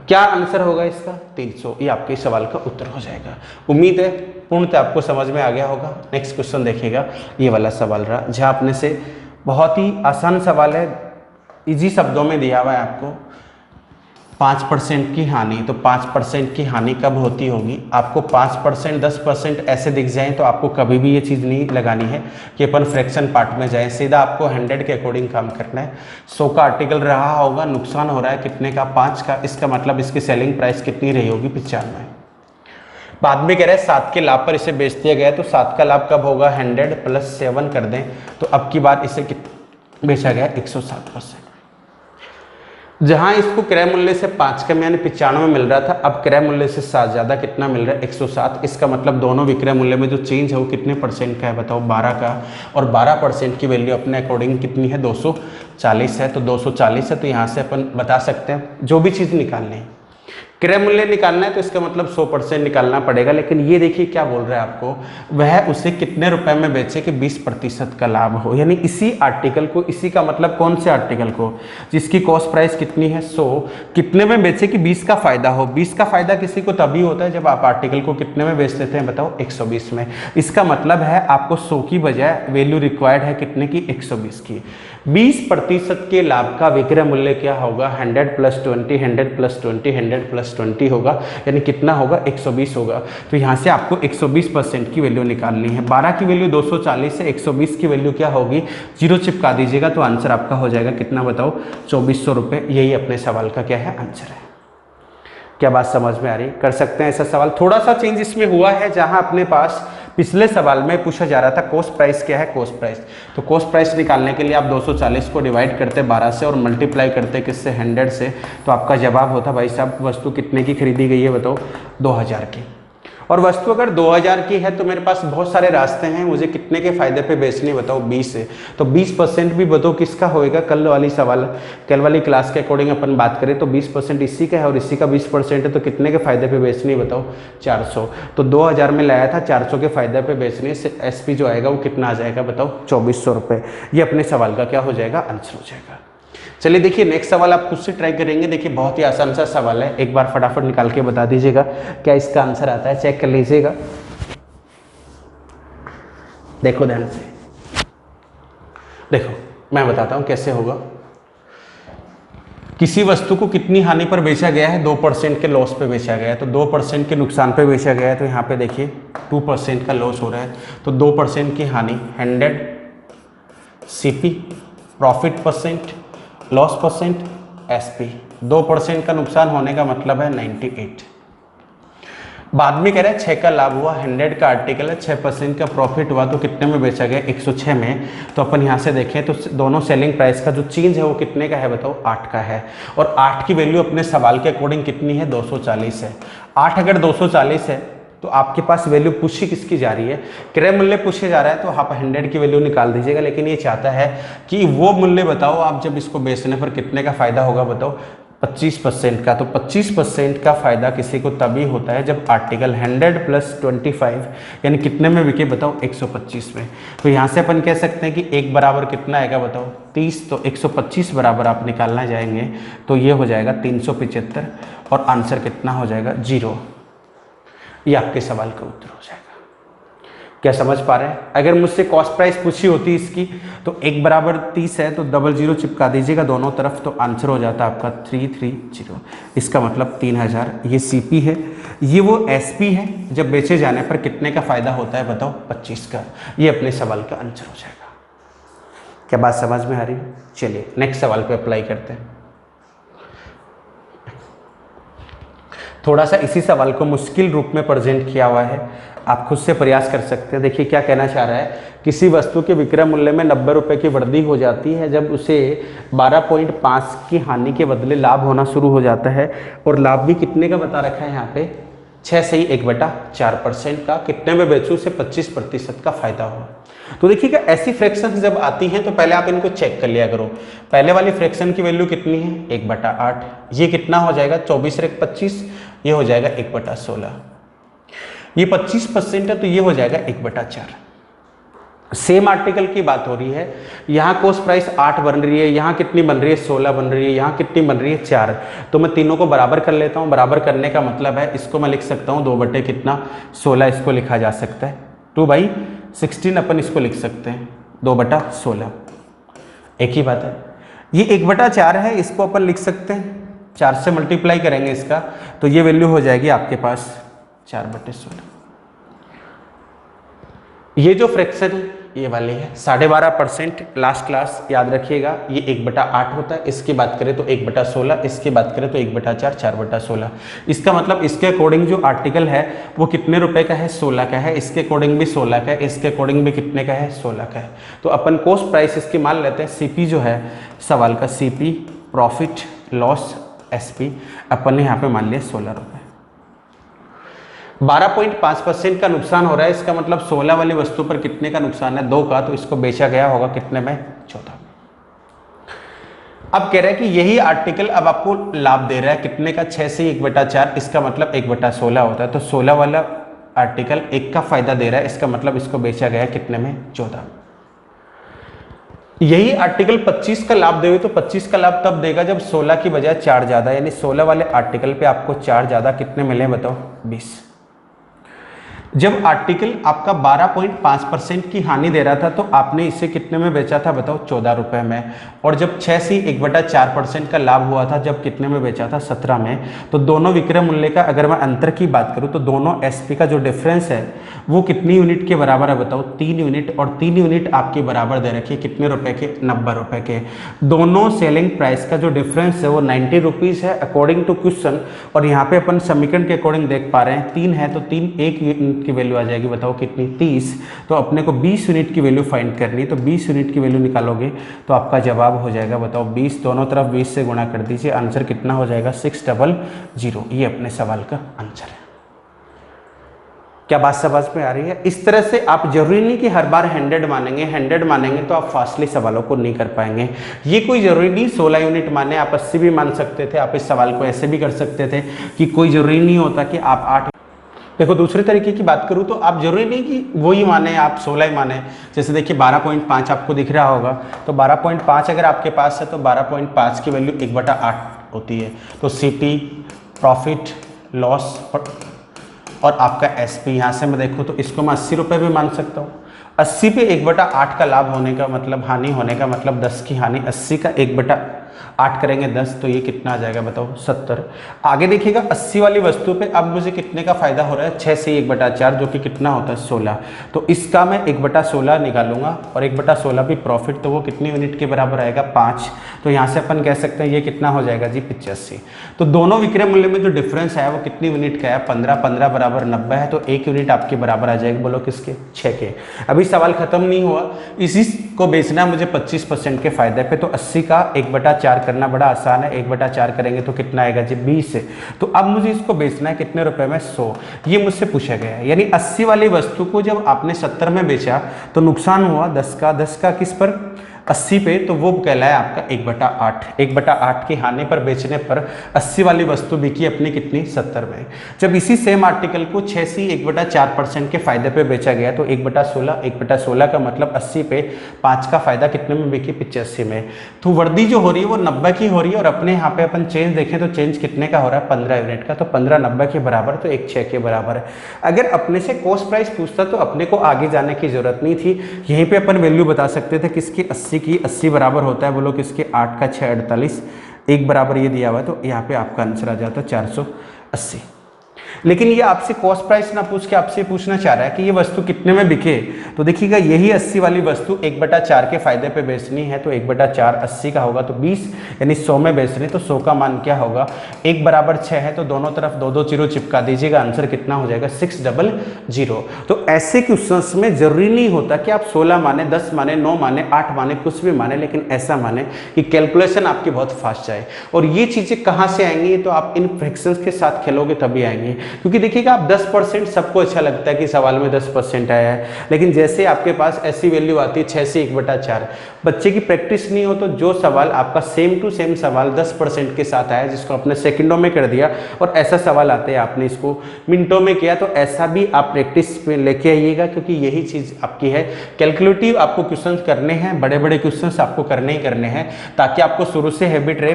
क्या आंसर होगा इसका, 300। ये आपके सवाल का उत्तर हो जाएगा। उम्मीद है पूर्णतः आपको समझ में आ गया होगा। नेक्स्ट क्वेश्चन देखिएगा, ये वाला सवाल रहा, जहाँ अपने से बहुत ही आसान सवाल है, इजी शब्दों में दिया हुआ है आपको। 5% की हानि, तो 5% की हानि कब होती होगी, आपको 5% 10% ऐसे दिख जाए तो आपको कभी भी ये चीज़ नहीं लगानी है कि अपन फ्रैक्शन पार्ट में जाए, सीधा आपको 100 के अकॉर्डिंग काम करना है। 100 का आर्टिकल रहा होगा, नुकसान हो रहा है कितने का, 5 का। इसका मतलब इसकी सेलिंग प्राइस कितनी रही होगी, 95। बाद में कह रहे हैं 7 के लाभ पर इसे बेच दिया गया, तो 7 का लाभ कब होगा, 100 + 7 कर दें तो अब की बार इसे बेचा गया 107%। जहां इसको क्रय मूल्य से 5 कम यानी 95 मिल रहा था, अब क्रय मूल्य से 7 ज़्यादा कितना मिल रहा है, 107। इसका मतलब दोनों विक्रय मूल्य में जो चेंज है वो कितने % का है, बताओ, 12 का। और 12% की वैल्यू अपने अकॉर्डिंग कितनी है, 240 है। तो 240 है, तो यहाँ से अपन बता सकते हैं जो भी चीज़ निकालनी है, क्रय मूल्य निकालना है तो इसका मतलब 100% निकालना पड़ेगा। लेकिन ये देखिए क्या बोल रहा है आपको, वह उसे कितने रुपए में बेचे कि 20% का लाभ हो। यानी इसी आर्टिकल को, इसी का मतलब कौन से आर्टिकल को, जिसकी कॉस्ट प्राइस कितनी है 100, कितने में बेचे कि 20 का फायदा हो। 20 का फायदा किसी को तभी होता है जब आप आर्टिकल को कितने में बेच देते हैं, बताओ, 120 में। इसका मतलब है आपको 100 की बजाय वैल्यू रिक्वायर्ड है कितने की, 120 की। 20% के लाभ का विक्रय मूल्य क्या होगा, 100 + 20, 100 + 20, 100 + 20 होगा, यानी कितना होगा, 120 होगा। तो यहाँ से आपको 120% की वैल्यू निकालनी है। 12 की वैल्यू 240 है, 120 की वैल्यू क्या होगी, 0 चिपका दीजिएगा तो आंसर आपका हो जाएगा कितना, बताओ, 2400 रुपये। यही अपने सवाल का क्या है, आंसर है। क्या बात समझ में आ रही, कर सकते हैं ऐसा सवाल। थोड़ा सा चेंज इसमें हुआ है, जहाँ अपने पास पिछले सवाल में पूछा जा रहा था कॉस्ट प्राइस क्या है, कॉस्ट प्राइस। तो कॉस्ट प्राइस निकालने के लिए आप 240 को डिवाइड करते 12 से और मल्टीप्लाई करते किससे, 100 से। तो आपका जवाब होता भाई साहब वस्तु कितने की खरीदी गई है बताओ, 2000 की। और वस्तु अगर 2000 की है तो मेरे पास बहुत सारे रास्ते हैं मुझे कितने के फायदे पे बेचनी बताओ, 20 से। तो 20% भी बताओ किसका होएगा, कल वाली क्लास के अकॉर्डिंग अपन बात करें तो 20% इसी का है और इसी का 20% है, तो कितने के फायदे पे बेचनी बताओ, 400। तो 2000 में लाया था, 400 के फायदे पे बेचने से एसपी जो आएगा वो कितना आ जाएगा बताओ, 2400 रुपये। ये अपने सवाल का क्या हो जाएगा, आंसर हो जाएगा। चलिए देखिए नेक्स्ट सवाल आप खुद से ट्राई करेंगे। देखिए बहुत ही आसान सा सवाल है, एक बार फटाफट निकाल के बता दीजिएगा क्या इसका आंसर आता है, चेक कर लीजिएगा। देखो ध्यान से, देखो मैं बताता हूं कैसे होगा। किसी वस्तु को कितनी हानि पर बेचा गया है, 2% के लॉस पे बेचा गया है। तो 2% के नुकसान पे बेचा गया है, तो यहाँ पे देखिए 2% का लॉस हो रहा है। तो 2% की हानि 100 CP, profit percent, loss percent SP। 2% का नुकसान होने का मतलब है 98। बाद में कह रहा है 6 का लाभ हुआ, 100 का आर्टिकल है, 6% का प्रॉफिट हुआ, तो कितने में बेचा गया, 106 में। तो अपन यहाँ से देखें तो दोनों सेलिंग प्राइस का जो चेंज है वो कितने का है बताओ, 8 का है। और 8 की वैल्यू अपने सवाल के अकॉर्डिंग कितनी है, 240 है। 8 अगर 240 है तो आपके पास वैल्यू पूछी किसकी जा रही है, क्रय मूल्य पूछे जा रहा है, तो आप 100 की वैल्यू निकाल दीजिएगा। लेकिन ये चाहता है कि वो मूल्य बताओ आप जब इसको बेचने पर कितने का फायदा होगा बताओ, 25% का। तो 25% का फायदा किसी को तभी होता है जब आर्टिकल 100 + 25 यानी कितने में बिके बताओ, 125 में। तो यहाँ से अपन कह सकते हैं कि 1 बराबर कितना आएगा बताओ, 30। तो 125 बराबर आप निकालना जाएंगे तो ये हो जाएगा 375 और आंसर कितना हो जाएगा, 0। ये आपके सवाल का उत्तर हो जाएगा। क्या समझ पा रहे हैं? अगर मुझसे कॉस्ट प्राइस पूछी होती इसकी तो 1 बराबर 30 है तो 00 चिपका दीजिएगा दोनों तरफ, तो आंसर हो जाता आपका 330। इसका मतलब 3000। ये CP है, ये वो SP है, जब बेचे जाने पर कितने का फायदा होता है बताओ, 25 का। ये अपने सवाल का आंसर हो जाएगा। क्या बात समझ में आ रही है? चलिए नेक्स्ट सवाल पे अप्लाई करते हैं। थोड़ा सा इसी सवाल को मुश्किल रूप में प्रेजेंट किया हुआ है, आप खुद से प्रयास कर सकते हैं। देखिए क्या कहना चाह रहा है, किसी वस्तु के विक्रय मूल्य में 90 रुपये की वृद्धि हो जाती है जब उसे 12.5 की हानि के बदले लाभ होना शुरू हो जाता है। और लाभ भी कितने का बता रखा है यहाँ पे, 6 से ही 1/4% का। कितने में बेचूं, से 25% का फायदा हो। तो देखिएगा ऐसी फ्रैक्शन जब आती हैं तो पहले आप इनको चेक कर लिया करो। पहले वाली फ्रैक्शन की वैल्यू कितनी है, 1/8। ये कितना हो जाएगा, 24 × 25, ये हो जाएगा 1/16। ये 25% है तो ये हो जाएगा 1/4। सेम आर्टिकल की बात हो रही है, यहाँ कॉस्ट प्राइस 8 बन रही है, यहाँ कितनी बन रही है, 16 बन रही है, यहाँ कितनी बन रही है, 4। तो मैं तीनों को बराबर कर लेता हूँ। बराबर करने का मतलब है इसको मैं लिख सकता हूँ 2/16 इसको लिखा जा सकता है, 2/16 अपन इसको लिख सकते हैं 2/16। एक ही बात है। ये 1/4 है, इसको अपन लिख सकते हैं 4 से मल्टीप्लाई करेंगे इसका, तो ये वैल्यू हो जाएगी आपके पास 4/16। ये जो फ्रैक्शन है ये वाली है 12.5%। लास्ट क्लास याद रखिएगा, ये 1/8 होता है। इसकी बात करें तो 1/16, इसकी बात करें तो 1/4, 4/16। इसका मतलब इसके अकॉर्डिंग जो आर्टिकल है वो कितने रुपए का है, 16 का है। इसके अकॉर्डिंग भी 16 का है, इसके अकॉर्डिंग भी कितने का है, 16 का है। तो अपन कॉस्ट प्राइस इसकी मान लेते हैं, CP जो है सवाल का, CP प्रॉफिट लॉस SP, अपन ने यहाँ पे मान लिया 16 रुपये। 12.5% का नुकसान हो रहा है, इसका मतलब 16 वाली वस्तु पर कितने का नुकसान है, 2 का। तो इसको बेचा गया होगा कितने में, 14 में। अब कह रहा है कि यही आर्टिकल अब आपको लाभ दे रहा है कितने का, 6 से 1/4। इसका मतलब 1/16 होता है। तो 16 वाला आर्टिकल 1 का फायदा दे रहा है, इसका मतलब इसको बेचा गया कितने में, 14 में। यही आर्टिकल 25 का लाभ देवे तो 25 का लाभ तब देगा जब 16 की बजाय 4 ज्यादा, यानी 16 वाले आर्टिकल पे आपको 4 ज्यादा कितने मिले बताओ, 20। जब आर्टिकल आपका 12.5% की हानि दे रहा था तो आपने इसे कितने में बेचा था बताओ, 14 रुपये में। और जब 6 से 1/4% का लाभ हुआ था, जब कितने में बेचा था, 17 में। तो दोनों विक्रय मूल्य का अगर मैं अंतर की बात करूं तो दोनों SP का जो डिफरेंस है वो कितनी यूनिट के बराबर है बताओ, 3 यूनिट। और 3 यूनिट आपकी बराबर दे रखी है कितने रुपए के, 90 रुपए के। दोनों सेलिंग प्राइस का जो डिफरेंस है वो 90 रुपीज़ है अकॉर्डिंग टू क्वेश्चन। और यहाँ पे अपन समीकरण के अकॉर्डिंग देख पा रहे हैं 3 है तो 3 1 यूनिट की वैल्यू आ जाएगी, बताओ कितनी, 30। तो अपने को 20 यूनिट की वैल्यू फाइंड करनी है, तो 20 यूनिट की वैल्यू निकालोगे तो आपका जवाब हो जाएगा, बताओ 20, दोनों तरफ 20 से गुणा कर दीजिए, आंसर कितना हो जाएगा 600। ये अपने सवाल का आंसर है। क्या बात समझ में आ रही है? इस तरह से आप जरूरी नहीं कि हर बार 100 मानेंगे तो आप फास्टली सवालों को नहीं कर पाएंगे। ये कोई जरूरी नहीं 16 यूनिट माने, आप 80 भी मान सकते थे। आप इस सवाल को ऐसे भी कर सकते थे कि कोई जरूरी नहीं होता कि आप 8। देखो दूसरे तरीके की बात करूँ तो आप जरूरी नहीं कि वही माने, आप 16 ही माने। जैसे देखिए 12.5 आपको दिख रहा होगा, तो 12.5 अगर आपके पास है तो 12.5 की वैल्यू 1/8 होती है। तो CT, प्रॉफिट लॉस और आपका SP, यहाँ से मैं देखूँ तो इसको मैं 80 रुपये भी मान सकता हूँ। 80 पे 1/8 का लाभ होने का मतलब, हानि होने का मतलब 10 की हानि, 80 का 1/8 करेंगे 10, तो ये कितना आ जाएगा बताओ 70। आगे देखिएगा 80 वाली वस्तु पे अब मुझे कितने का फायदा हो रहा है, 6 से 1/4 जो कि कितना होता है 16। तो इसका मैं 1/16 निकालूंगा और 1/16 भी प्रॉफिट, तो वो कितनी यूनिट के बराबर आएगा 5। तो यहाँ से अपन कह सकते हैं ये कितना हो जाएगा जी 85। तो दोनों विक्रय मूल्य में जो डिफरेंस है वो कितनी यूनिट का है, 15, 15 बराबर 90 है, तो 1 यूनिट आपके बराबर आ जाएगी, बोलो किसके, 6 के। अभी सवाल खत्म नहीं हुआ, इसी को बेचना है मुझे 25% के फायदे पे, तो 80 का 1/4 करना बड़ा आसान है, 1/4 करेंगे तो कितना आएगा जी 20। तो अब मुझे इसको बेचना है कितने रुपए में, 100। ये मुझसे पूछा गया है, यानी 80 वाली वस्तु को जब आपने 70 में बेचा तो नुकसान हुआ 10 का किस पर, 80 पे, तो वो कहलाया आपका 1/8। 1/8 की हानि पर बेचने पर 80 वाली वस्तु बिकी अपनी कितनी, 70 में। जब इसी सेम आर्टिकल को 6 से 1/4% के फायदे पे बेचा गया तो 1/16, 1/16 का मतलब 80 पे 5 का फायदा कितने में बिकी, 85 में। तो वर्दी जो हो रही है वो 90 की हो रही है, और अपने यहाँ पे अपन चेंज देखें तो चेंज कितने का हो रहा है, 15 यूनिट का। तो 15 90 के बराबर, तो 1 6 के बराबर है। अगर अपने से कॉस्ट प्राइस पूछता तो अपने को आगे जाने की जरूरत नहीं थी, यहीं पे अपन वैल्यू बता सकते थे किसकी, 80 की। 80 बराबर होता है, बोलो किसके, 8 का 6 48, 1 बराबर ये दिया हुआ है, तो यहाँ पे आपका आंसर आ जाता है 480। लेकिन ये आपसे कॉस्ट प्राइस ना पूछ के आपसे पूछना चाह रहा है कि ये वस्तु कितने में बिके। तो देखिएगा यही 80 वाली वस्तु 1/4 के फायदे पे बेचनी है, तो 1/4 80 का होगा तो 20, यानी 100 में बेचनी, तो 100 का मान क्या होगा, 1 बराबर 6 है, तो दोनों तरफ 2 जीरो चिपका दीजिएगा, आंसर कितना हो जाएगा 600। तो ऐसे क्वेश्चंस में जरूरी नहीं होता कि आप 16 माने, 10 माने, 9 माने, 8 माने, कुछ भी माने, लेकिन ऐसा माने कि कैलकुलेशन आपकी बहुत फास्ट जाए। और ये चीजें कहाँ से आएंगी, तो आप इन फ्रैक्शंस के साथ खेलोगे तभी आएंगी। क्योंकि देखिएगा आप 10% सबको अच्छा लगता है कि सवाल में 10% आया है, लेकिन जैसे आपके पास ऐसी वैल्यू आती है 6 से 1/4, बच्चे की प्रैक्टिस नहीं हो तो जो सवाल आपका सेम टू सेम सवाल 10% के साथ आया, जिसको आपने सेकंडों में कर दिया, और ऐसा सवाल आते हैं आपने इसको मिनटों में किया, तो ऐसा भी आप प्रैक्टिस में लेके आइएगा, क्योंकि यही चीज आपकी है। कैलकुलेटिव आपको क्वेश्चन करने हैं, बड़े बड़े क्वेश्चन आपको करने ही करने हैं, ताकि आपको शुरू से हैबिट रहे,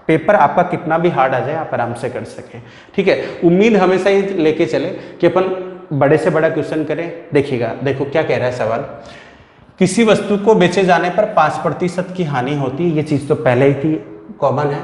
पेपर आपका कितना भी हार्ड आ जाए आप आराम से कर सके। ठीक है, उम्मीद हमेशा ही लेके चले कि अपन बड़े से बड़ा क्वेश्चन करें। देखिएगा, देखो क्या कह रहा है सवाल, किसी वस्तु को बेचे जाने पर 5% की हानि होती है, ये चीज तो पहले ही थी, कॉमन है।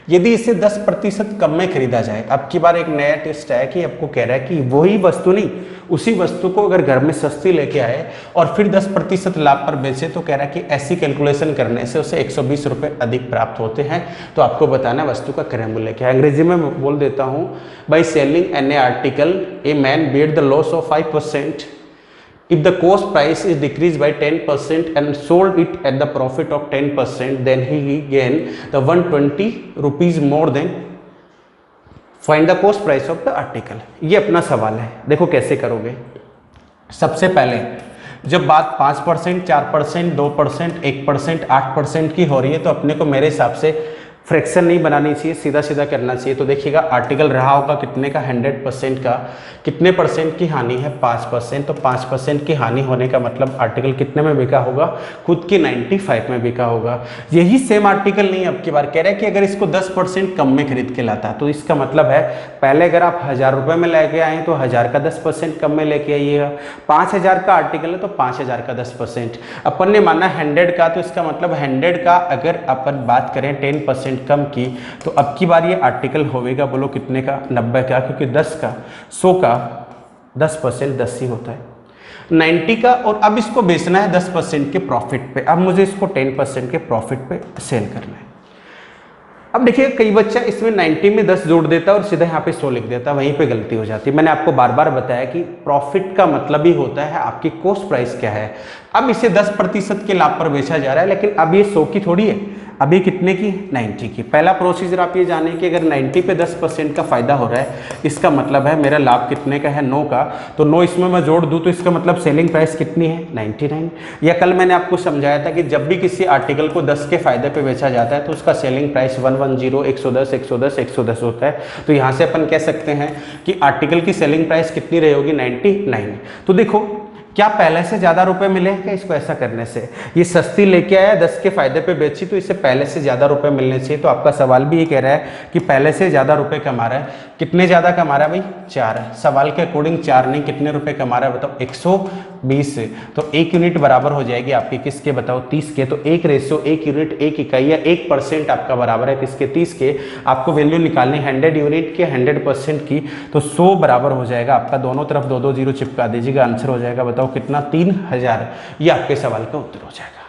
यदि इसे 10% कम में खरीदा जाए, अब की बार एक नया टेस्ट है कि आपको कह रहा है कि वही वस्तु नहीं, उसी वस्तु को अगर घर में सस्ती लेके आए और फिर 10% लाभ पर बेचे, तो कह रहा है कि ऐसी कैलकुलेशन करने से उसे 120 रुपये अधिक प्राप्त होते हैं। तो आपको बताना वस्तु का क्रय मूल्य क्या है। अंग्रेजी में बोल देता हूँ, by selling an a article a man bear the loss of 5%। If the cost price is decreased by 10% and sold it at the profit of 10%, then he gain the 120 rupees more than find the cost price of the article। ये अपना सवाल है, देखो कैसे करोगे। सबसे पहले जब बात 5%, 4%, 2%, 1%, 8% की हो रही है, तो अपने को मेरे हिसाब से फ्रैक्शन नहीं बनानी चाहिए, सीधा सीधा करना चाहिए। तो देखिएगा आर्टिकल रहा होगा कितने का, 100% का, कितने परसेंट की हानि है, 5%। तो 5% की हानि होने का मतलब आर्टिकल कितने में बिका होगा, खुद की 95 में बिका होगा। यही सेम आर्टिकल नहीं, अब की बार कह रहे हैं कि अगर इसको 10% कम में खरीद के लाता, तो इसका मतलब है पहले अगर आप 1000 रुपये में लेके आए तो 1000 का 10% कम में लेके आइएगा। 5000 का आर्टिकल है तो 5000 का 10%। अपन ने माना 100 का, तो इसका मतलब 100 का अगर अपन बात करें 10% कम की, तो अब की बार ये आर्टिकल होगा, बोलो कितने का, 90 का, क्योंकि 10 का 100 का 10% 10 ही होता है, 90 का। और अब इसको बेचना है 10% के प्रॉफिट पे, अब मुझे इसको 10% के प्रॉफिट पे सेल करना है। अब देखिए कई बच्चा इसमें 90 में 10 जोड़ देता है और सीधा यहाँ पे 100 लिख देता है, वहीं पे गलती हो जाती है। मैंने आपको बार बार बताया कि प्रॉफिट का मतलब ही होता है आपकी कॉस्ट प्राइस क्या है। अब इसे 10% के लाभ पर बेचा जा रहा है, लेकिन अब ये 100 की थोड़ी है, अब ये कितने की, 90 की। पहला प्रोसीजर आप ये जाने कि अगर 90 पे 10% का फायदा हो रहा है, इसका मतलब है मेरा लाभ कितने का है, 9 का, तो 9 इसमें मैं जोड़ दूं तो इसका मतलब सेलिंग प्राइस कितनी है, 99। या कल मैंने आपको समझाया था कि जब भी किसी आर्टिकल को 10 के फायदे पे बेचा जाता है तो उसका सेलिंग प्राइस 110, 110, 110, 110 होता है। तो यहाँ से अपन कह सकते हैं कि आर्टिकल की सेलिंग प्राइस कितनी रही होगी, 99। तो देखो क्या पहले से ज़्यादा रुपए मिले हैं क्या इसको ऐसा करने से, ये सस्ती लेके आया 10 के फायदे पे बेची तो इसे पहले से ज़्यादा रुपए मिलने चाहिए। तो आपका सवाल भी ये कह रहा है कि पहले से ज़्यादा रुपए कमा रहा है, कितने ज़्यादा कमा रहा है भाई, 4 है। सवाल के अकॉर्डिंग 4 नहीं, कितने रुपए कमा रहा है बताओ, 120 से। तो 1 यूनिट बराबर हो जाएगी आपकी किसके बताओ, 30 के। तो 1 रेशियो 1 यूनिट 1 इकाई या 1% आपका बराबर है किसके, 30 के। आपको वैल्यू निकालनी 100 यूनिट के 100% की, तो 100 बराबर हो जाएगा आपका, दोनों तरफ 2 2 0 चिपका दीजिएगा, आंसर हो जाएगा बताओ कितना, 3000। ये आपके सवाल का उत्तर हो जाएगा।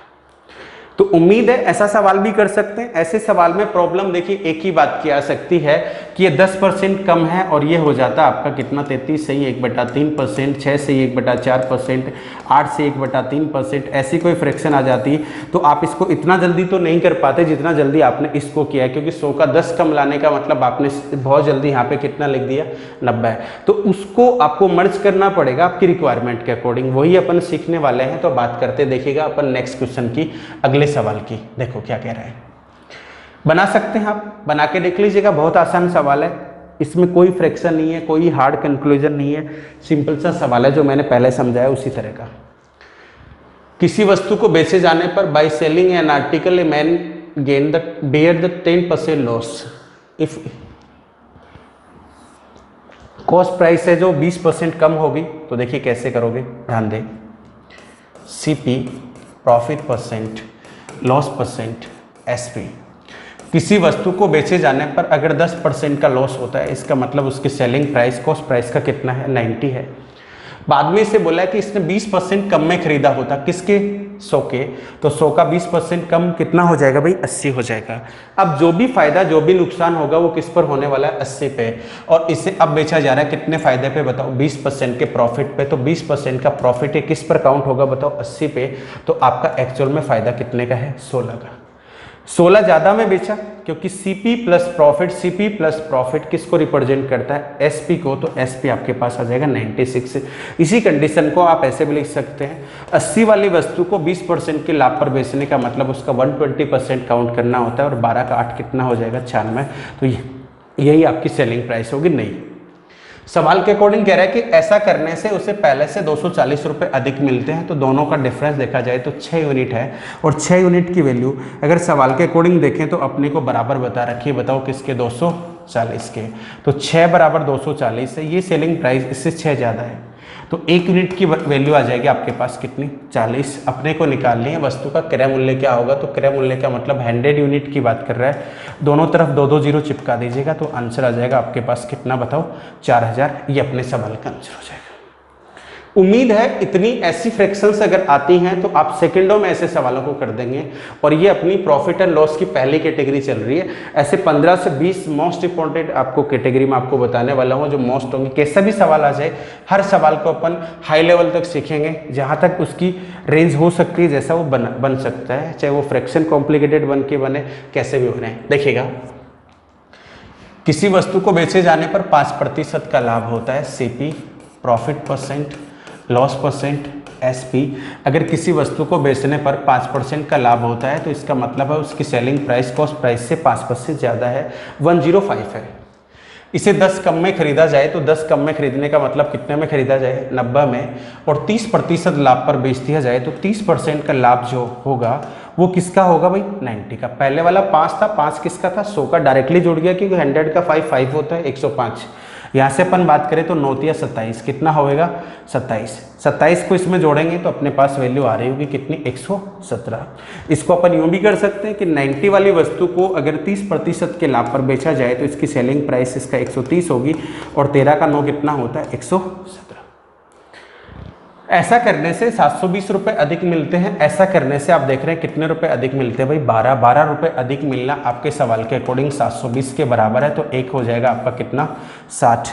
तो उम्मीद है ऐसा सवाल भी कर सकते हैं। ऐसे सवाल में प्रॉब्लम देखिए एक ही बात की आ सकती है कि ये 10% कम है और ये हो जाता है आपका कितना, 33 से ही 1/3%, 6 से ही 1/4%, 8 से 1/3%, ऐसी कोई फ्रैक्शन आ जाती तो आप इसको इतना जल्दी तो नहीं कर पाते जितना जल्दी आपने इसको किया है, क्योंकि 100 का 10 कम लाने का मतलब आपने बहुत जल्दी यहाँ पे कितना लिख दिया, 90। तो उसको आपको मर्ज करना पड़ेगा आपकी रिक्वायरमेंट के अकॉर्डिंग, वही अपन सीखने वाले हैं। तो बात करते देखिएगा अपन नेक्स्ट क्वेश्चन की, अगले सवाल की। देखो क्या कह रहा है, बना सकते हैं आप, बना के देख लीजिएगा, बहुत आसान सवाल है, इसमें कोई फ्रैक्शन नहीं है, कोई हार्ड कंक्लूजन नहीं है, सिंपल सा सवाल है जो मैंने पहले समझाया उसी तरह का। किसी वस्तु को बेचे जाने पर by selling an article a man gain the bear the 10% loss if cost price है जो 20% कम होगी। तो देखिए कैसे करोगे, ध्यान दें, CP profit percent, loss percent, SP. किसी वस्तु को बेचे जाने पर अगर 10% का लॉस होता है, इसका मतलब उसकी सेलिंग प्राइस कॉस्ट प्राइस का कितना है, 90 है। बाद में इसे बोला कि इसने 20% कम में खरीदा होता, किसके, 100 के। तो 100 का 20% कम कितना हो जाएगा भाई, 80 हो जाएगा। अब जो भी फायदा जो भी नुकसान होगा वो किस पर होने वाला है, 80 पे। और इसे अब बेचा जा रहा है कितने फायदे पे बताओ, 20% के प्रॉफिट पे। तो 20% का प्रॉफिट है किस पर काउंट होगा बताओ, 80 पे। तो आपका एक्चुअल में फायदा कितने का है, 16 का। 16 ज़्यादा में बेचा क्योंकि CP plus profit, CP plus profit किसको रिप्रेजेंट करता है, एसपी को। तो एसपी आपके पास आ जाएगा 96। इसी कंडीशन को आप ऐसे भी लिख सकते हैं, 80 वाली वस्तु को 20% के लाभ पर बेचने का मतलब उसका 120% काउंट करना होता है, और 12 का 8 कितना हो जाएगा, 96। तो यही आपकी सेलिंग प्राइस होगी। नहीं, सवाल के अकॉर्डिंग कह रहा है कि ऐसा करने से उसे पहले से 240 रुपये अधिक मिलते हैं। तो दोनों का डिफरेंस देखा जाए तो 6 यूनिट है, और 6 यूनिट की वैल्यू अगर सवाल के अकॉर्डिंग देखें तो अपने को बराबर बता रखी है, बताओ किसके, 240 के। तो 6 बराबर 240 है, ये सेलिंग प्राइस इससे 6 ज़्यादा है। तो 1 यूनिट की वैल्यू आ जाएगी आपके पास कितनी, 40। अपने को निकालनी है वस्तु का क्रय मूल्य क्या होगा। तो क्रय मूल्य का मतलब 100 यूनिट की बात कर रहा है, दोनों तरफ 2 2 0 चिपका दीजिएगा। तो आंसर आ जाएगा आपके पास कितना बताओ, 4000। ये अपने सवाल का आंसर हो जाएगा। उम्मीद है इतनी ऐसी फ्रैक्शंस अगर आती हैं तो आप सेकंडों में ऐसे सवालों को कर देंगे। और ये अपनी प्रॉफिट एंड लॉस की पहली कैटेगरी चल रही है। ऐसे 15 से 20 मोस्ट इंपॉर्टेंट आपको कैटेगरी में आपको बताने वाला हूँ जो मोस्ट होंगे। कैसा भी सवाल आ जाए, हर सवाल को अपन हाई लेवल तक सीखेंगे, जहाँ तक उसकी रेंज हो सकती है, जैसा वो बन सकता है, चाहे वो फ्रैक्शन कॉम्प्लिकेटेड बन के बने, कैसे भी बने। देखिएगा, किसी वस्तु को बेचे जाने पर 5% का लाभ होता है, CP profit percent, loss percent, SP. अगर किसी वस्तु को बेचने पर 5% का लाभ होता है तो इसका मतलब है उसकी सेलिंग प्राइस कॉस्ट प्राइस से 5% ज़्यादा है, 105 है। इसे 10 कम में खरीदा जाए तो 10 कम में खरीदने का मतलब कितने में खरीदा जाए, 90 में। और 30% लाभ पर बेच दिया जाए तो 30% का लाभ जो होगा वो किसका होगा भाई, 90 का। पहले वाला 5 था, 5 किसका था, 100 का। डायरेक्टली जुड़ गया क्योंकि 100 का 5 होता है, 105। यहाँ से अपन बात करें तो 9 या 27 कितना होएगा, 27 को इसमें जोड़ेंगे तो अपने पास वैल्यू आ रही होगी कितनी, 117। इसको अपन यूँ भी कर सकते हैं कि 90 वाली वस्तु को अगर 30% के लाभ पर बेचा जाए तो इसकी सेलिंग प्राइस इसका 130 होगी, और 13 का 9 कितना होता है, 117। ऐसा करने से 720 रुपये अधिक मिलते हैं, ऐसा करने से आप देख रहे हैं कितने रुपए अधिक मिलते हैं भाई, 12 रुपये अधिक मिलना आपके सवाल के अकॉर्डिंग 720 के बराबर है। तो एक हो जाएगा आपका कितना, 60।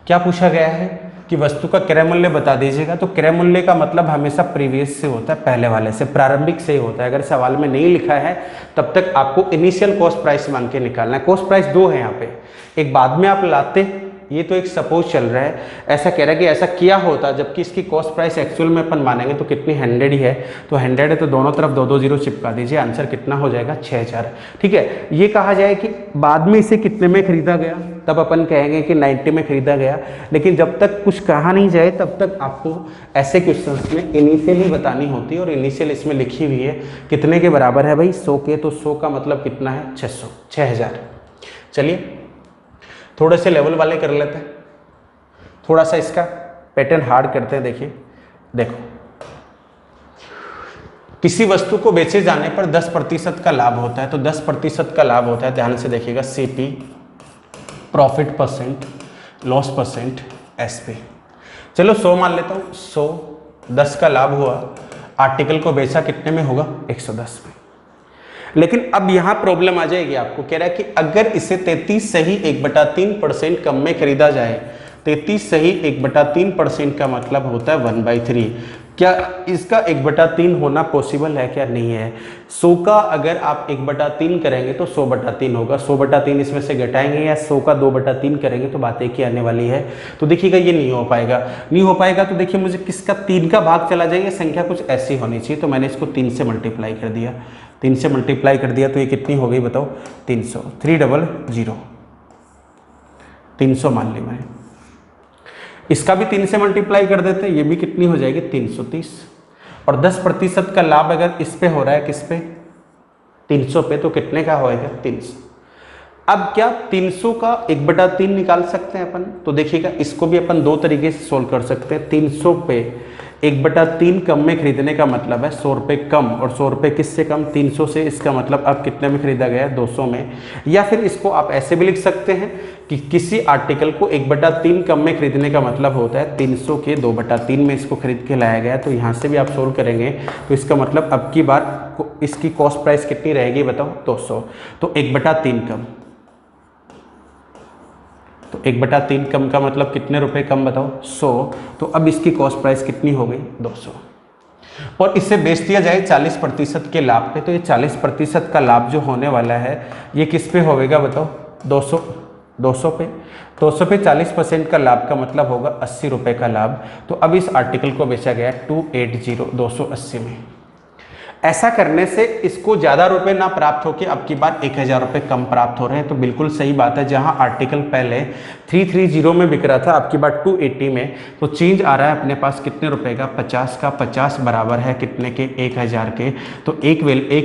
क्या पूछा गया है कि वस्तु का क्रय मूल्य बता दीजिएगा। तो क्रय मूल्य का मतलब हमेशा प्रीवियस से होता है, पहले वाले से, प्रारंभिक से ही होता है। अगर सवाल में नहीं लिखा है तब तक आपको इनिशियल कॉस्ट प्राइस मांग के निकालना है। कॉस्ट प्राइस दो है यहाँ पे, एक बाद में आप लाते, ये तो एक सपोज चल रहा है, ऐसा कह रहा है कि ऐसा किया होता, जबकि इसकी कॉस्ट प्राइस एक्चुअल में अपन मानेंगे तो कितनी 100 ही है। तो 100 है तो दोनों तरफ 2 0 चिपका दीजिए, आंसर कितना हो जाएगा, 6000। ठीक है, ये कहा जाए कि बाद में इसे कितने में खरीदा गया, तब अपन कहेंगे कि 90 में खरीदा गया। लेकिन जब तक कुछ कहा नहीं जाए तब तक आपको ऐसे क्वेश्चंस में इनिशियल ही बतानी होती है, और इनिशियल इसमें लिखी हुई है कितने के बराबर है भाई, 100 के। तो 100 का मतलब कितना है, 600, 6000। चलिए थोड़े से लेवल वाले कर लेते हैं, थोड़ा सा इसका पैटर्न हार्ड करते हैं। देखिए, देखो, किसी वस्तु को बेचे जाने पर 10% का लाभ होता है। तो 10% का लाभ होता है, ध्यान से देखिएगा, CP, profit percent, loss percent, SP. चलो 100 मान लेता हूँ, 100, 10 का लाभ हुआ, आर्टिकल को बेचा कितने में होगा, 110 में। लेकिन अब यहाँ प्रॉब्लम आ जाएगी, आपको कह रहा है कि अगर इसे 33 सही 1/3% कम में खरीदा जाए, 33 सही 1/3% का मतलब होता है 1/3। क्या इसका 1/3 होना पॉसिबल है, क्या नहीं है। 100 का अगर आप 1/3 करेंगे तो 100/3 होगा, 100/3 इसमें से घटाएंगे या 100 का 2/3 करेंगे तो बात एक ही आने वाली है। तो देखिएगा ये नहीं हो पाएगा, नहीं हो पाएगा। तो देखिए मुझे किसका 3 का भाग चला जाएगा, संख्या कुछ ऐसी होनी चाहिए। तो मैंने इसको 3 से मल्टीप्लाई कर दिया, 3 से मल्टीप्लाई कर दिया तो ये कितनी हो गई बताओ, 300, 300, 300 मान ली मैंने। इसका भी 3 से मल्टीप्लाई कर देते हैं, ये भी कितनी हो जाएगी, 330। और 10% का लाभ अगर इस पे हो रहा है, किस पे, 300 पे, तो कितने का होएगा, 300। अब क्या 300 का 1/3 निकाल सकते हैं अपन। तो देखिएगा इसको भी अपन दो तरीके से सोल्व कर सकते हैं। 300 पे 1/3 कम में खरीदने का मतलब है 100 रुपये कम, और 100 रुपये किससे कम, 300 से। इसका मतलब अब कितने में खरीदा गया है, 200 में। या फिर इसको आप ऐसे भी लिख सकते हैं कि किसी आर्टिकल को 1/3 कम में खरीदने का मतलब होता है 300 के 2/3 में इसको खरीद के लाया गया। तो यहाँ से भी आप सोल्व करेंगे तो इसका मतलब अब की बार इसकी कॉस्ट प्राइस कितनी रहेगी बताओ, 200। तो 1/3 कम, तो 1/3 कम का मतलब कितने रुपए कम बताओ, 100। तो अब इसकी कॉस्ट प्राइस कितनी हो गई, 200। और इसे बेच दिया जाए 40% के लाभ पे, तो ये 40% का लाभ जो होने वाला है ये किस पे होगा बताओ, 200 पे। 200 पे 40% का लाभ का मतलब होगा 80 रुपये का लाभ। तो अब इस आर्टिकल को बेचा गया 280 में। ऐसा करने से इसको ज़्यादा रुपए ना प्राप्त होकर अब की बार 1000 रुपये कम प्राप्त हो रहे हैं। तो बिल्कुल सही बात है, जहां आर्टिकल पहले 330 में बिक रहा था अब की बार 280 में, तो चेंज आ रहा है अपने पास कितने रुपए का, 50 का। 50 बराबर है कितने के, 1000 के। तो एक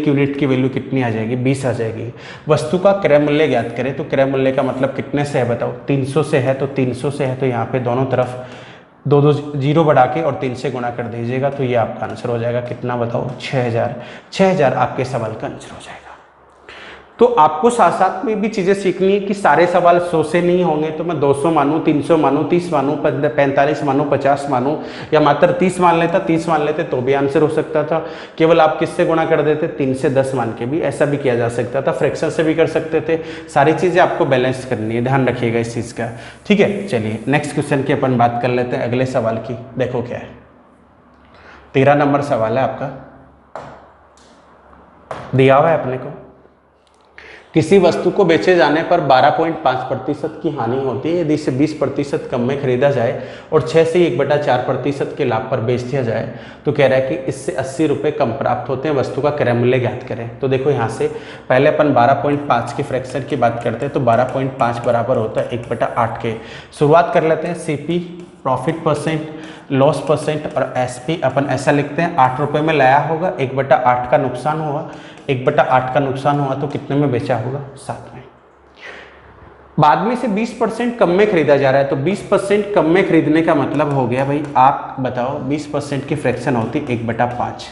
यूनिट की वैल्यू कितनी आ जाएगी, 20 आ जाएगी। वस्तु का क्रय मूल्य ज्ञात करें, तो क्रय मूल्य का मतलब कितने से है बताओ, 300 से है। तो 300 से है तो यहाँ पे दोनों तरफ 2 0 बढ़ा के और 3 से गुणा कर दीजिएगा, तो ये आपका आंसर हो जाएगा कितना बताओ, 6000। 6000 आपके सवाल का आंसर हो जाएगा। तो आपको साथ साथ में भी चीज़ें सीखनी है कि सारे सवाल 100 से नहीं होंगे। तो मैं 200 मानूँ, 300 मानूँ, 30 मानूँ, 45 मानूँ, 50 मानूँ, या मात्र 30 मान लेता, 30 मान लेते तो भी आंसर हो सकता था। केवल आप किससे गुणा कर देते, 3 से 10 मान के भी ऐसा भी किया जा सकता था, फ्रैक्शन से भी कर सकते थे। सारी चीज़ें आपको बैलेंस करनी है, ध्यान रखिएगा इस चीज़ का। ठीक है, चलिए नेक्स्ट क्वेश्चन की अपन बात कर लेते हैं, अगले सवाल की। देखो क्या है, 13 नंबर सवाल है आपका, दिया हुआ है अपने को। किसी वस्तु को बेचे जाने पर 12.5% की हानि होती है यदि इसे 20% कम में खरीदा जाए और 6 से 1/4% के लाभ पर बेच दिया जाए। तो कह रहा है कि इससे 80 रुपये कम प्राप्त होते हैं, वस्तु का क्रय मूल्य ज्ञात करें। तो देखो यहाँ से पहले अपन 12.5 की फ्रैक्शन की बात करते हैं, तो 12.5 बराबर होता है 1/8 के। शुरुआत कर लेते हैं, CP, profit percent, loss percent और एसपी अपन ऐसा लिखते हैं। 8 रुपये में लाया होगा, 1/8 का नुकसान हुआ, 1/8 का नुकसान हुआ तो कितने में बेचा होगा, 7 में। बाद में से 20% कम में खरीदा जा रहा है, तो 20% कम में खरीदने का मतलब हो गया भाई, आप बताओ 20% की फ्रैक्शन होती 1/5।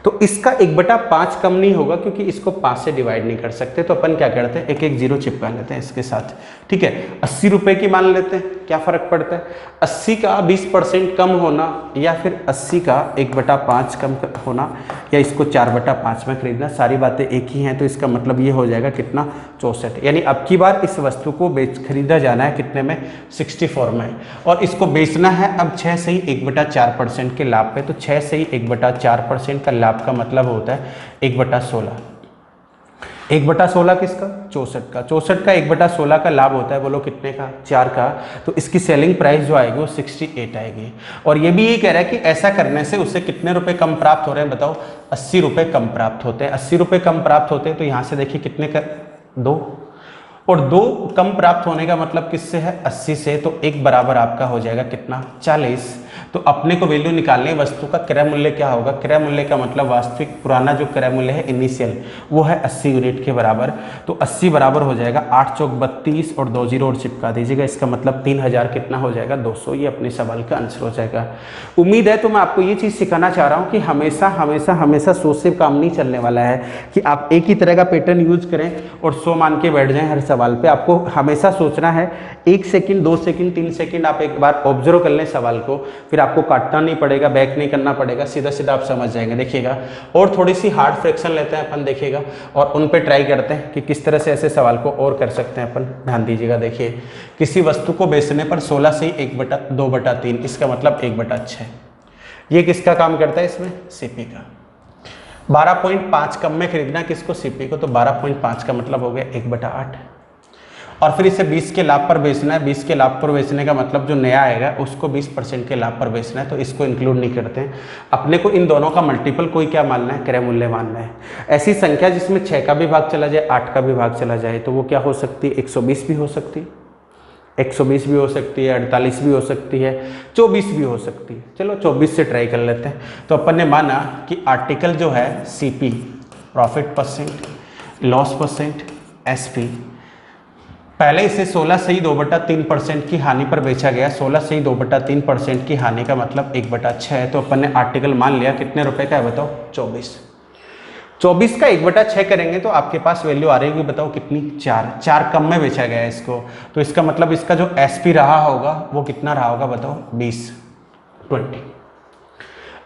तो इसका 1/5 कम नहीं होगा क्योंकि इसको 5 से डिवाइड नहीं कर सकते, तो अपन क्या करते हैं, एक एक जीरो चिपका लेते हैं इसके साथ। ठीक है, 80 रुपये की मान लेते हैं, क्या फ़र्क पड़ता है, 80 का 20% कम होना या फिर 80 का 1/5 कम होना या इसको 4/5 में खरीदना, सारी बातें एक ही हैं। तो इसका मतलब ये हो जाएगा कितना, 64। यानी अब की बार इस वस्तु को खरीदा जाना है कितने में, 64 में, और इसको बेचना है अब 6 से ही 1/4% के लाभ पे। तो 6 से ही 1/4% का लाभ का मतलब होता है 1/16। 1/16 किसका, 64 का। 64 का 1/16 का लाभ होता है, बोलो कितने का, 4 का। तो इसकी सेलिंग प्राइस जो आएगी वो 68 आएगी। और ये भी ये कह रहा है कि ऐसा करने से उसे कितने रुपए कम प्राप्त हो रहे हैं, बताओ, 80 रुपये कम प्राप्त होते हैं। 80 रुपये कम प्राप्त होते हैं, तो यहाँ से देखिए कितने का, 2, और 2 कम प्राप्त होने का मतलब किससे है, 80 से। तो 1 बराबर आपका हो जाएगा कितना, 40। तो अपने को वैल्यू निकालनी है वस्तु का क्रय मूल्य क्या होगा, क्रय मूल्य का मतलब वास्तविक पुराना जो क्रय मूल्य है इनिशियल, वो है 80 यूनिट के बराबर। तो 80 बराबर हो जाएगा 8 चौक 32 और 2 जीरो और चिपका दीजिएगा। इसका मतलब 3000 कितना हो जाएगा, 200। ये अपने सवाल का आंसर हो जाएगा। उम्मीद है तो मैं आपको ये चीज़ सिखाना चाह रहा हूँ कि हमेशा हमेशा हमेशा सोच से काम नहीं चलने वाला है कि आप एक ही तरह का पैटर्न यूज करें और 100 मान के बैठ जाएं हर सवाल पे। आपको हमेशा सोचना है, 1 सेकंड 2 सेकंड 3 सेकंड आप एक बार ऑब्जर्व कर लें सवाल को, फिर आपको काटना नहीं पड़ेगा, बैक नहीं करना पड़ेगा, सीधा सीधा आप समझ जाएंगे। देखिएगा, और थोड़ी सी हार्ड फ्रैक्शन लेते हैं अपन, देखिएगा, और उन पे ट्राई करते हैं कि किस तरह से ऐसे सवाल को और कर सकते हैं अपन। ध्यान दीजिएगा, देखिए, किसी वस्तु को बेचने पर 16 से 1/2/3, इसका मतलब 1/6। ये किसका काम करता है इसमें, सीपी का। 12.5 कम में खरीदना किसको, सीपी को। तो 12.5 का मतलब हो गया 1/8। और फिर इसे 20 के लाभ पर बेचना है। 20 के लाभ पर बेचने का मतलब जो नया आएगा उसको 20% के लाभ पर बेचना है, तो इसको इंक्लूड नहीं करते हैं। अपने को इन दोनों का मल्टीपल कोई क्या मानना है, क्रय मूल्य मानना है। ऐसी संख्या जिसमें 6 का भी भाग चला जाए, 8 का भी भाग चला जाए, तो वो क्या हो सकती है, 120 भी हो सकती है, 120 भी हो सकती है, 48 भी हो सकती है, 24 भी हो सकती है। चलो 24 से ट्राई कर लेते हैं। तो अपन ने माना कि आर्टिकल जो है CP, profit percent, loss percent, SP, पहले इसे 16 से ही 2/3% की हानि पर बेचा गया। 16 से ही 2/3% की हानि का मतलब 1/6 है। तो अपन ने आर्टिकल मान लिया, कितने रुपए का है बताओ, 24। 24 का 1/6 करेंगे तो आपके पास वैल्यू आ रही होगी, बताओ कितनी, 4 कम में बेचा गया है इसको। तो इसका मतलब इसका जो एसपी रहा होगा वो कितना रहा होगा, बताओ, 20।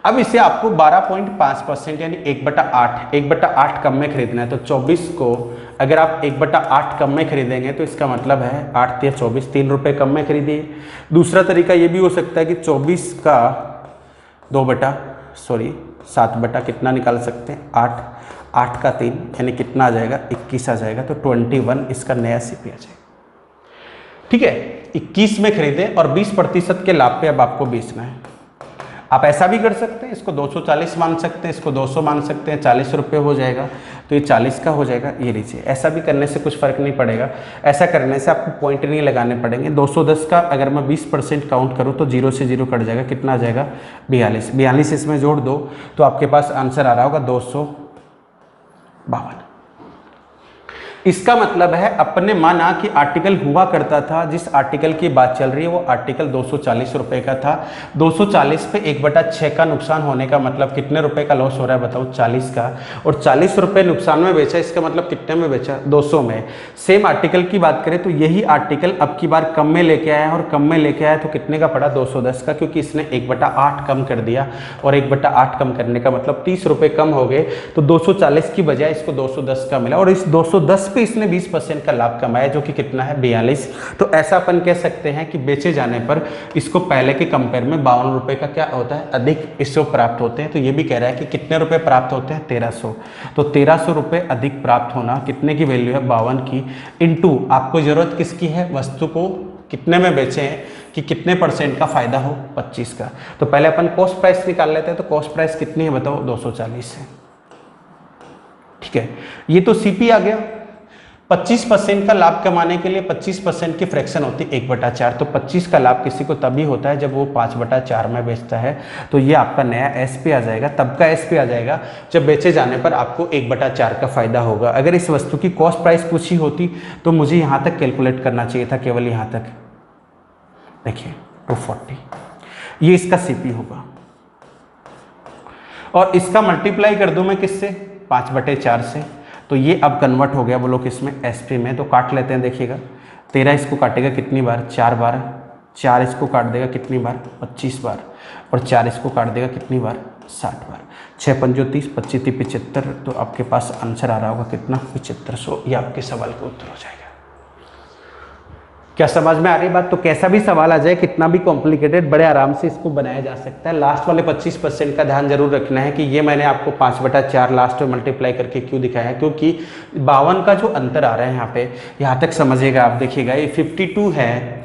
अब इसे आपको 12.5% यानी 1/8 कम में खरीदना है। तो 24 को अगर आप 1/8 कम में खरीदेंगे तो इसका मतलब है 8 या 24, 3 रुपये कम में खरीदिए। दूसरा तरीका ये भी हो सकता है कि 24 का 7 बटा कितना निकाल सकते हैं, 8 का 3 यानी कितना आ जाएगा, 21 आ जाएगा। तो 21 इसका नया सीपी आ जाएगा। ठीक है, 21 में खरीदें और 20% के लाभ पे अब आपको बेचना है। आप ऐसा भी कर सकते हैं, इसको 240 मान सकते हैं, इसको 200 मान सकते हैं, 40 रुपये हो जाएगा। तो ये 40 का हो जाएगा, ये लीजिए। ऐसा भी करने से कुछ फ़र्क नहीं पड़ेगा, ऐसा करने से आपको पॉइंट नहीं लगाने पड़ेंगे। 210 का अगर मैं 20% काउंट करूँ तो 0 से 0 कट जाएगा, कितना आ जाएगा, 42। 42 इसमें जोड़ दो तो आपके पास आंसर आ रहा होगा 252। इसका मतलब है अपने माना कि आर्टिकल हुआ करता था, जिस आर्टिकल की बात चल रही है वो आर्टिकल 240 रुपये का था। 240 पे 1/6 का नुकसान होने का मतलब कितने रुपए का लॉस हो रहा है, बताओ, 40 का। और 40 रुपये नुकसान में बेचा, इसका मतलब कितने में बेचा, 200 में। सेम आर्टिकल की बात करें तो यही आर्टिकल अब की बार कम में लेके आया, और कम में लेके आया तो कितने का पड़ा, 210 का, क्योंकि इसने 1/8 कम कर दिया। और 1/8 कम करने का मतलब 30 रुपये कम हो गए। तो 240 की बजाय इसको 210 का मिला, और इस 210 पे इसने 20% का लाभ कमाया, जो कि कितना है, 42। तो ऐसा अपन कह सकते हैं कि बेचे जाने पर इसको पहले के कंपेयर में 52 रुपये का क्या होता है, अधिक इससे प्राप्त होते हैं। तो ये भी कह रहा है कि कितने रुपए प्राप्त होते हैं, 1300। तो 1300 रुपये अधिक प्राप्त होना, कितने की वैल्यू है, 52 की, इनटू आपको जरूरत किसकी है, वस्तु को कितने में बेचे हैं कि कितने % का फायदा हो, 25 का। तो पहले अपन कॉस्ट प्राइस निकाल लेते हैं। तो कॉस्ट प्राइस कितनी है बताओ, 240 है। ठीक है, ये तो सीपी आ गया। 25% का लाभ कमाने के लिए 25% की फ्रैक्शन होती है 1/4। तो 25 का लाभ किसी को तभी होता है जब वो 5/4 में बेचता है। तो ये आपका नया एसपी आ जाएगा, तब का एसपी आ जाएगा जब बेचे जाने पर आपको 1/4 का फायदा होगा। अगर इस वस्तु की कॉस्ट प्राइस पूछी होती तो मुझे यहाँ तक कैलकुलेट करना चाहिए था, केवल यहाँ तक। देखिए 240, ये इसका सीपी होगा। और इसका मल्टीप्लाई कर दूं मैं किससे, 5/4 से, तो ये अब कन्वर्ट हो गया बोलो किसमें, एसपी में। तो काट लेते हैं, देखिएगा 13 इसको काटेगा कितनी बार, 4 बार, 4 इसको काट देगा कितनी बार, 25 बार, और 4 इसको काट देगा कितनी बार, 60 बार। 6 पंजो 30, 25 30 75, तो आपके पास आंसर आ रहा होगा कितना, 7500। ये आपके सवाल का उत्तर हो जाएगा। क्या समझ में आ रही बात? तो कैसा भी सवाल आ जाए, कितना भी कॉम्प्लिकेटेड, बड़े आराम से इसको बनाया जा सकता है। लास्ट वाले 25% का ध्यान जरूर रखना है कि ये मैंने आपको 5/4 लास्ट में मल्टीप्लाई करके क्यों दिखाया है, क्योंकि 52 का जो अंतर आ रहा है यहाँ पे, यहाँ तक समझिएगा आप। देखिएगा ये 52 है,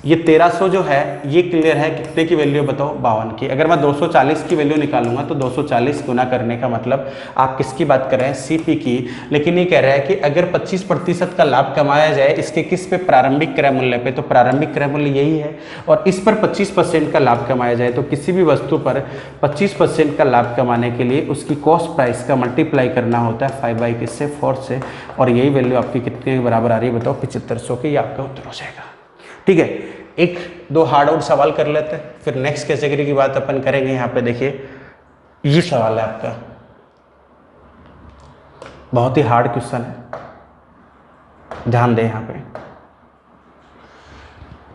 ये 1300 जो है ये क्लियर है, कितने की वैल्यू बताओ, 52 की। अगर मैं 240 की वैल्यू निकालूंगा तो 240 गुना करने का मतलब आप किसकी बात कर रहे हैं, सीपी की। लेकिन ये कह रहा है कि अगर 25% का लाभ कमाया जाए इसके किस पे, प्रारंभिक क्रय मूल्य पे, तो प्रारंभिक क्रय मूल्य यही है। और इस पर 25% का लाभ कमाया जाए, तो किसी भी वस्तु पर 25% का लाभ कमाने के लिए उसकी कॉस्ट प्राइस का मल्टीप्लाई करना होता है 5/4 से, और यही वैल्यू आपकी कितने के बराबर आ रही है बताओ, 7500 की। ये आपका उत्तर हो जाएगा। ठीक है, एक दो हार्ड आउट सवाल कर लेते हैं, फिर नेक्स्ट कैटेगरी की बात अपन करेंगे। यहाँ पे देखिए ये सवाल है आपका, बहुत ही हार्ड क्वेश्चन है, ध्यान दें यहाँ पे।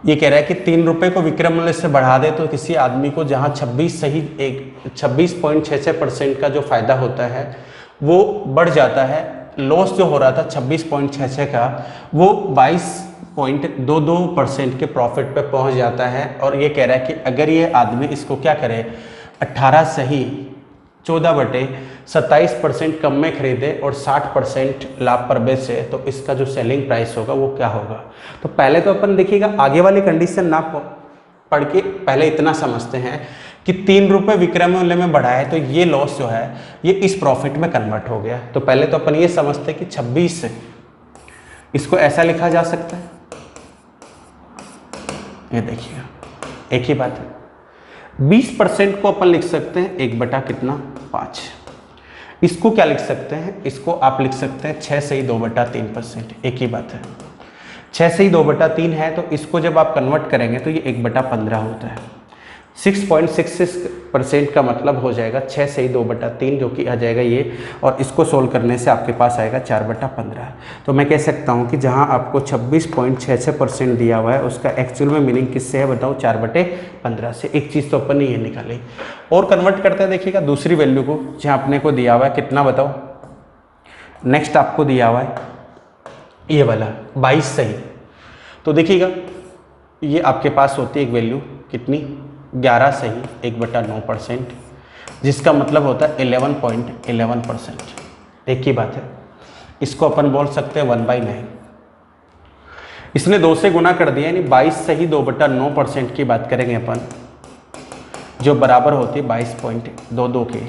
ये कह रहा है कि 3 रुपए को विक्रय मूल्य से बढ़ा दे तो किसी आदमी को जहाँ 26.66% का जो फायदा होता है वो बढ़ जाता है। लॉस जो हो रहा था 26.66 का, वो 22.22% के प्रॉफिट पे पहुंच जाता है। और ये कह रहा है कि अगर ये आदमी इसको क्या करे, 18 सही 14/27% कम में खरीदे और 60% लाभ पर बेचे, तो इसका जो सेलिंग प्राइस होगा वो क्या होगा। तो पहले तो अपन देखिएगा, आगे वाली कंडीशन ना पढ़ के पहले इतना समझते हैं कि 3 रुपए विक्रय मूल्य में बढ़ा है, तो ये लॉस जो है ये इस प्रॉफिट में कन्वर्ट हो गया। तो पहले तो अपन ये समझते हैं कि 26, इसको ऐसा लिखा जा सकता है, ये देखिएगा एक ही बात है। 20% को अपन लिख सकते हैं 1/5। इसको क्या लिख सकते हैं, इसको आप लिख सकते हैं 6 से ही 2/3%, एक ही बात है। 6 से ही 2/3 है, तो इसको जब आप कन्वर्ट करेंगे तो ये 1/15 होता है। 6.66% का मतलब हो जाएगा 6 से ही 2/3, जो कि आ जाएगा ये, और इसको सोल्व करने से आपके पास आएगा 4/15। तो मैं कह सकता हूँ कि जहाँ आपको 26.66% दिया हुआ है उसका एक्चुअल में मीनिंग किससे है बताओ, 4/15 से। एक चीज़ तो अपन ने ये निकाली, और कन्वर्ट करते हैं देखिएगा दूसरी वैल्यू को, जहाँ अपने को दिया हुआ है कितना बताओ, नेक्स्ट आपको दिया हुआ है ये वाला 22 सही। तो देखिएगा ये आपके पास होती है एक वैल्यू कितनी, 11 सही 1/9%, जिसका मतलब होता है 11.11%। एक ही बात है, इसको अपन बोल सकते हैं 1/9। इसने 2 से गुना कर दिया, यानी 22 सही 2/9% की बात करेंगे अपन, जो बराबर होती है 22.22 के,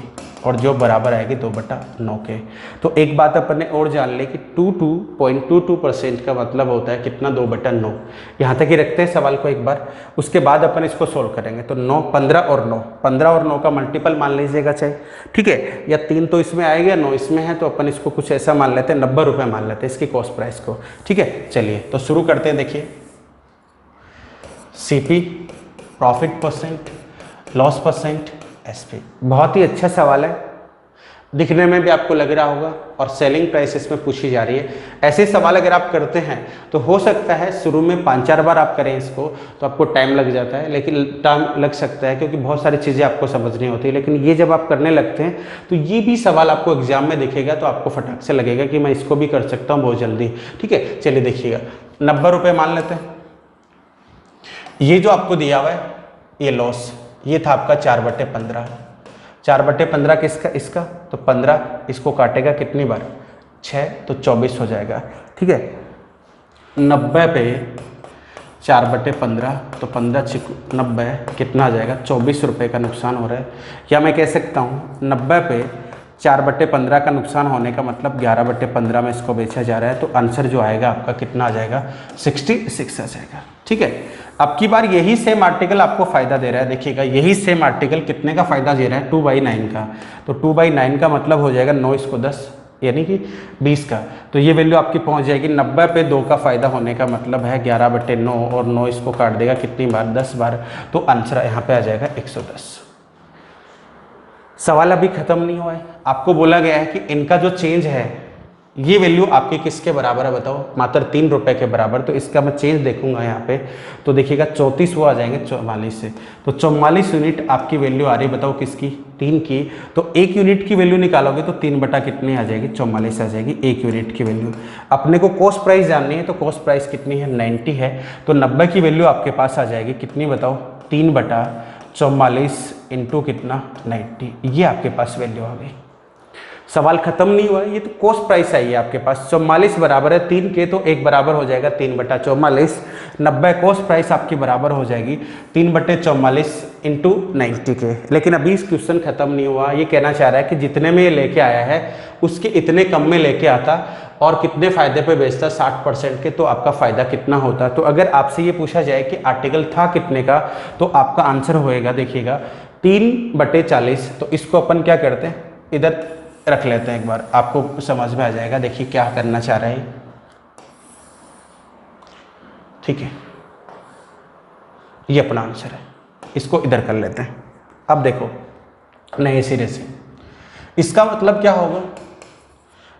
और जो बराबर आएगी 2/9 के। तो एक बात अपन ने और जान ली कि 22.22% का मतलब होता है कितना, 2/9। यहाँ तक ही रखते हैं सवाल को एक बार, उसके बाद अपन इसको सोल्व करेंगे। तो 9, 15 और 9, 15 और 9 का मल्टीपल मान लीजिएगा चाहे, ठीक है, या 3 तो इसमें आएगा, 9 इसमें है, तो अपन इसको कुछ ऐसा मान लेते हैं, 90 रुपये मान लेते हैं इसकी कॉस्ट प्राइस को। ठीक है, चलिए तो शुरू करते हैं। देखिए CP, profit percent, loss percent, SP. बहुत ही अच्छा सवाल है, दिखने में भी आपको लग रहा होगा, और सेलिंग प्राइस इसमें पूछी जा रही है। ऐसे सवाल अगर आप करते हैं तो हो सकता है शुरू में 5-4 बार आप करें इसको तो आपको टाइम लग जाता है, लेकिन टाइम लग सकता है क्योंकि बहुत सारी चीज़ें आपको समझनी होती है। लेकिन ये जब आप करने लगते हैं तो ये भी सवाल आपको एग्जाम में दिखेगा, तो आपको फटाक से लगेगा कि मैं इसको भी कर सकता हूँ बहुत जल्दी। ठीक है, चलिए देखिएगा, 90 रुपये मान लेते हैं। ये जो आपको दिया हुआ है ये लॉस, ये था आपका 4/15। 4/15 किसका, इसका, तो 15 इसको काटेगा कितनी बार, 6, तो 24 हो जाएगा। ठीक है, 90 पे 4/15, तो 15×90 कितना आ जाएगा, 24 रुपये का नुकसान हो रहा है। या मैं कह सकता हूँ 90 पे 4/15 का नुकसान होने का मतलब 11/15 में इसको बेचा जा रहा है, तो आंसर जो आएगा आपका कितना आ जाएगा, 66 आ जाएगा। ठीक है, अब की बार यही सेम आर्टिकल आपको फायदा दे रहा है। देखिएगा यही सेम आर्टिकल कितने का फायदा दे रहा है, 2/9 का। तो 2/9 का मतलब हो जाएगा 9 इसको 10, यानी कि 20 का। तो ये वैल्यू आपकी पहुंच जाएगी 90 पे 2 का फायदा होने का मतलब है 11/9, और 9 इसको काट देगा कितनी बार, 10 बार। तो आंसर यहाँ पे आ जाएगा 110। सवाल अभी खत्म नहीं हुआ है, आपको बोला गया है कि इनका जो चेंज है ये वैल्यू आपकी किसके बराबर है बताओ, मात्र 3 रुपए के बराबर। तो इसका मैं चेंज देखूंगा यहाँ पे, तो देखिएगा 34 वो आ जाएंगे 44 से, तो 44 यूनिट आपकी वैल्यू आ रही है, बताओ किसकी, 3 की। तो 1 यूनिट की वैल्यू निकालोगे तो 3 बटा कितनी आ जाएगी, 44 आ जाएगी 1 यूनिट की वैल्यू। अपने को कॉस्ट प्राइस जाननी है, तो कॉस्ट प्राइस कितनी है, 90 है, तो 90 की वैल्यू आपके पास आ जाएगी कितनी बताओ, 3 बटा 44 इंटू कितना 90, ये आपके पास वैल्यू आ गई। सवाल खत्म नहीं हुआ है, ये तो कॉस्ट प्राइस आई है आपके पास, 44 बराबर है 3 के, तो 1 बराबर हो जाएगा 3 बटा 44, 90 कॉस्ट प्राइस आपकी बराबर हो जाएगी 3 बटे 44 इंटू 90 के। लेकिन अभी इस क्वेश्चन खत्म नहीं हुआ, ये कहना चाह रहा है कि जितने में ये लेके आया है उसके इतने कम में लेके आता और कितने फायदे पे बेचता, 60% के, तो आपका फायदा कितना होता। तो अगर आपसे ये पूछा जाए कि आर्टिकल था कितने का, तो आपका आंसर होएगा, देखिएगा 3 बटे 40। तो इसको अपन क्या करते हैं, इधर रख लेते हैं, एक बार आपको समझ में आ जाएगा। देखिए क्या करना चाह रहे हैं, ठीक है, ये अपना आंसर है, इसको इधर कर लेते हैं। अब देखो नए सिरे से इसका मतलब क्या होगा,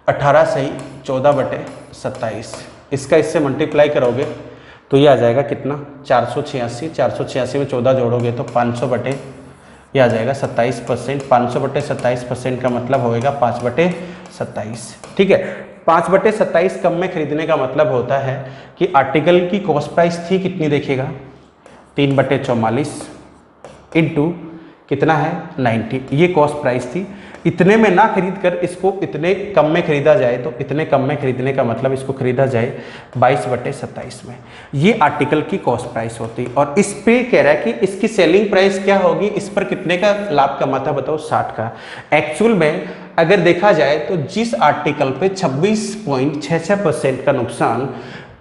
18 सही 14 बटे 27, इसका इससे मल्टीप्लाई करोगे तो ये आ जाएगा कितना, 486, 486 में 14 जोड़ोगे तो 500 बटे, ये आ जाएगा 27%, 500 बटे 27% का मतलब होएगा 5 बटे 27, ठीक है। 5 बटे 27 कम में खरीदने का मतलब होता है कि आर्टिकल की कॉस्ट प्राइस थी कितनी, देखिएगा 3 बटे 44 इंटू कितना है 90, ये कॉस्ट प्राइस थी। इतने में ना खरीद कर इसको इतने कम में खरीदा जाए, तो इतने कम में खरीदने का मतलब इसको खरीदा जाए 22 बटे 27 में, ये आर्टिकल की कॉस्ट प्राइस होती। और इस पे कह रहा है कि इसकी सेलिंग प्राइस क्या होगी, इस पर कितने का लाभ कमा था बताओ, 60 का। एक्चुअल में अगर देखा जाए तो जिस आर्टिकल पे 26.66% का नुकसान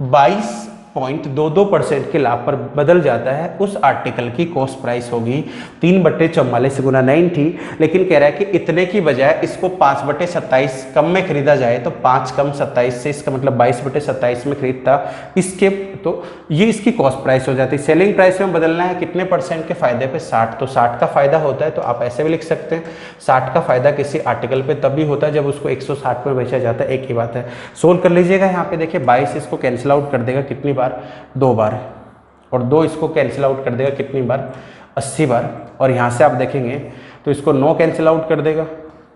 22.22% के लाभ पर बदल जाता है, उस आर्टिकल की कॉस्ट प्राइस होगी 3 बटे 44 गुना 90। लेकिन कह रहा है कि इतने की बजाय इसको 5 बटे 27 कम में खरीदा जाए, तो 5 कम 27 से, इसका मतलब 22 बटे 27 में खरीदता इसके, तो ये इसकी कॉस्ट प्राइस हो जाती है। सेलिंग प्राइस में बदलना है कितने % के फायदे पे, 60, तो 60 का फायदा होता है। तो आप ऐसे भी लिख सकते हैं 60 का फायदा किसी आर्टिकल पे तभी होता है जब उसको 160 में बेचा जाता है, एक ही बात है। सोल्व कर लीजिएगा, यहाँ पे देखिए 22 इसको कैंसिल आउट कर देगा कितनी बार, 2 बार, और 2 इसको कैंसिल आउट कर देगा कितनी बार, 80 बार। और यहाँ से आप देखेंगे तो इसको 9 कैंसिल आउट कर देगा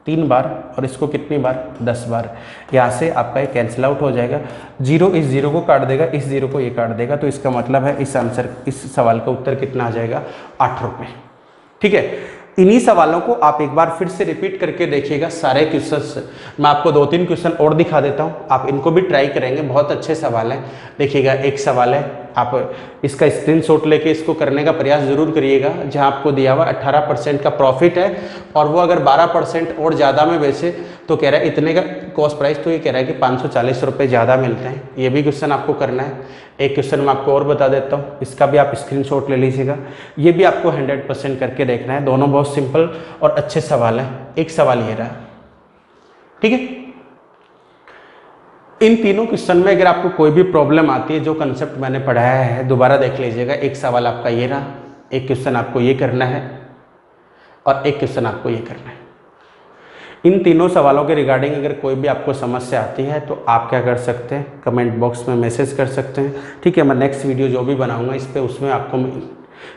3 बार, और इसको कितनी बार, 10 बार। यहाँ से आपका ये कैंसिल आउट हो जाएगा, 0 इस 0 को काट देगा, इस 0 को ये काट देगा, तो इसका मतलब है इस आंसर, इस सवाल का उत्तर कितना आ जाएगा, 8 रुपये, ठीक है। इन्हीं सवालों को आप एक बार फिर से रिपीट करके देखिएगा, सारे क्वेश्चंस। मैं आपको 2-3 क्वेश्चन और दिखा देता हूं, आप इनको भी ट्राई करेंगे, बहुत अच्छे सवाल हैं। देखिएगा एक सवाल है, आप इसका स्क्रीनशॉट लेके इसको करने का प्रयास जरूर करिएगा, जहां आपको दिया हुआ 18% का प्रॉफिट है, और वो अगर 12% और ज़्यादा में बेचे तो कह रहा है इतने का कॉस्ट प्राइस, तो ये कह रहा है कि 540 रुपये ज़्यादा मिलते हैं। ये भी क्वेश्चन आपको करना है। एक क्वेश्चन मैं आपको और बता देता हूँ, इसका भी आप स्क्रीनशॉट ले लीजिएगा, ये भी आपको 100% करके देखना है। दोनों बहुत सिंपल और अच्छे सवाल हैं। एक सवाल ये रहा, ठीक है। इन तीनों क्वेश्चन में अगर आपको कोई भी प्रॉब्लम आती है, जो कंसेप्ट मैंने पढ़ाया है दोबारा देख लीजिएगा। एक सवाल आपका ये रहा, एक क्वेश्चन आपको ये करना है, और एक क्वेश्चन आपको ये करना है। इन तीनों सवालों के रिगार्डिंग अगर कोई भी आपको समस्या आती है तो आप क्या कर सकते हैं, कमेंट बॉक्स में मैसेज कर सकते हैं, ठीक है। मैं नेक्स्ट वीडियो जो भी बनाऊंगा इस पर, उसमें आपको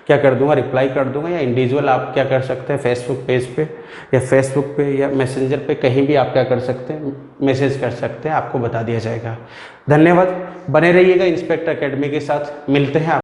क्या कर दूंगा, रिप्लाई कर दूंगा, या इंडिविजुअल आप क्या कर सकते हैं, फेसबुक पेज पे या फेसबुक पे या मैसेंजर पे, कहीं भी आप क्या कर सकते हैं, मैसेज कर सकते हैं, आपको बता दिया जाएगा। धन्यवाद, बने रहिएगा इंस्पेक्टर एकेडमी के साथ, मिलते हैं।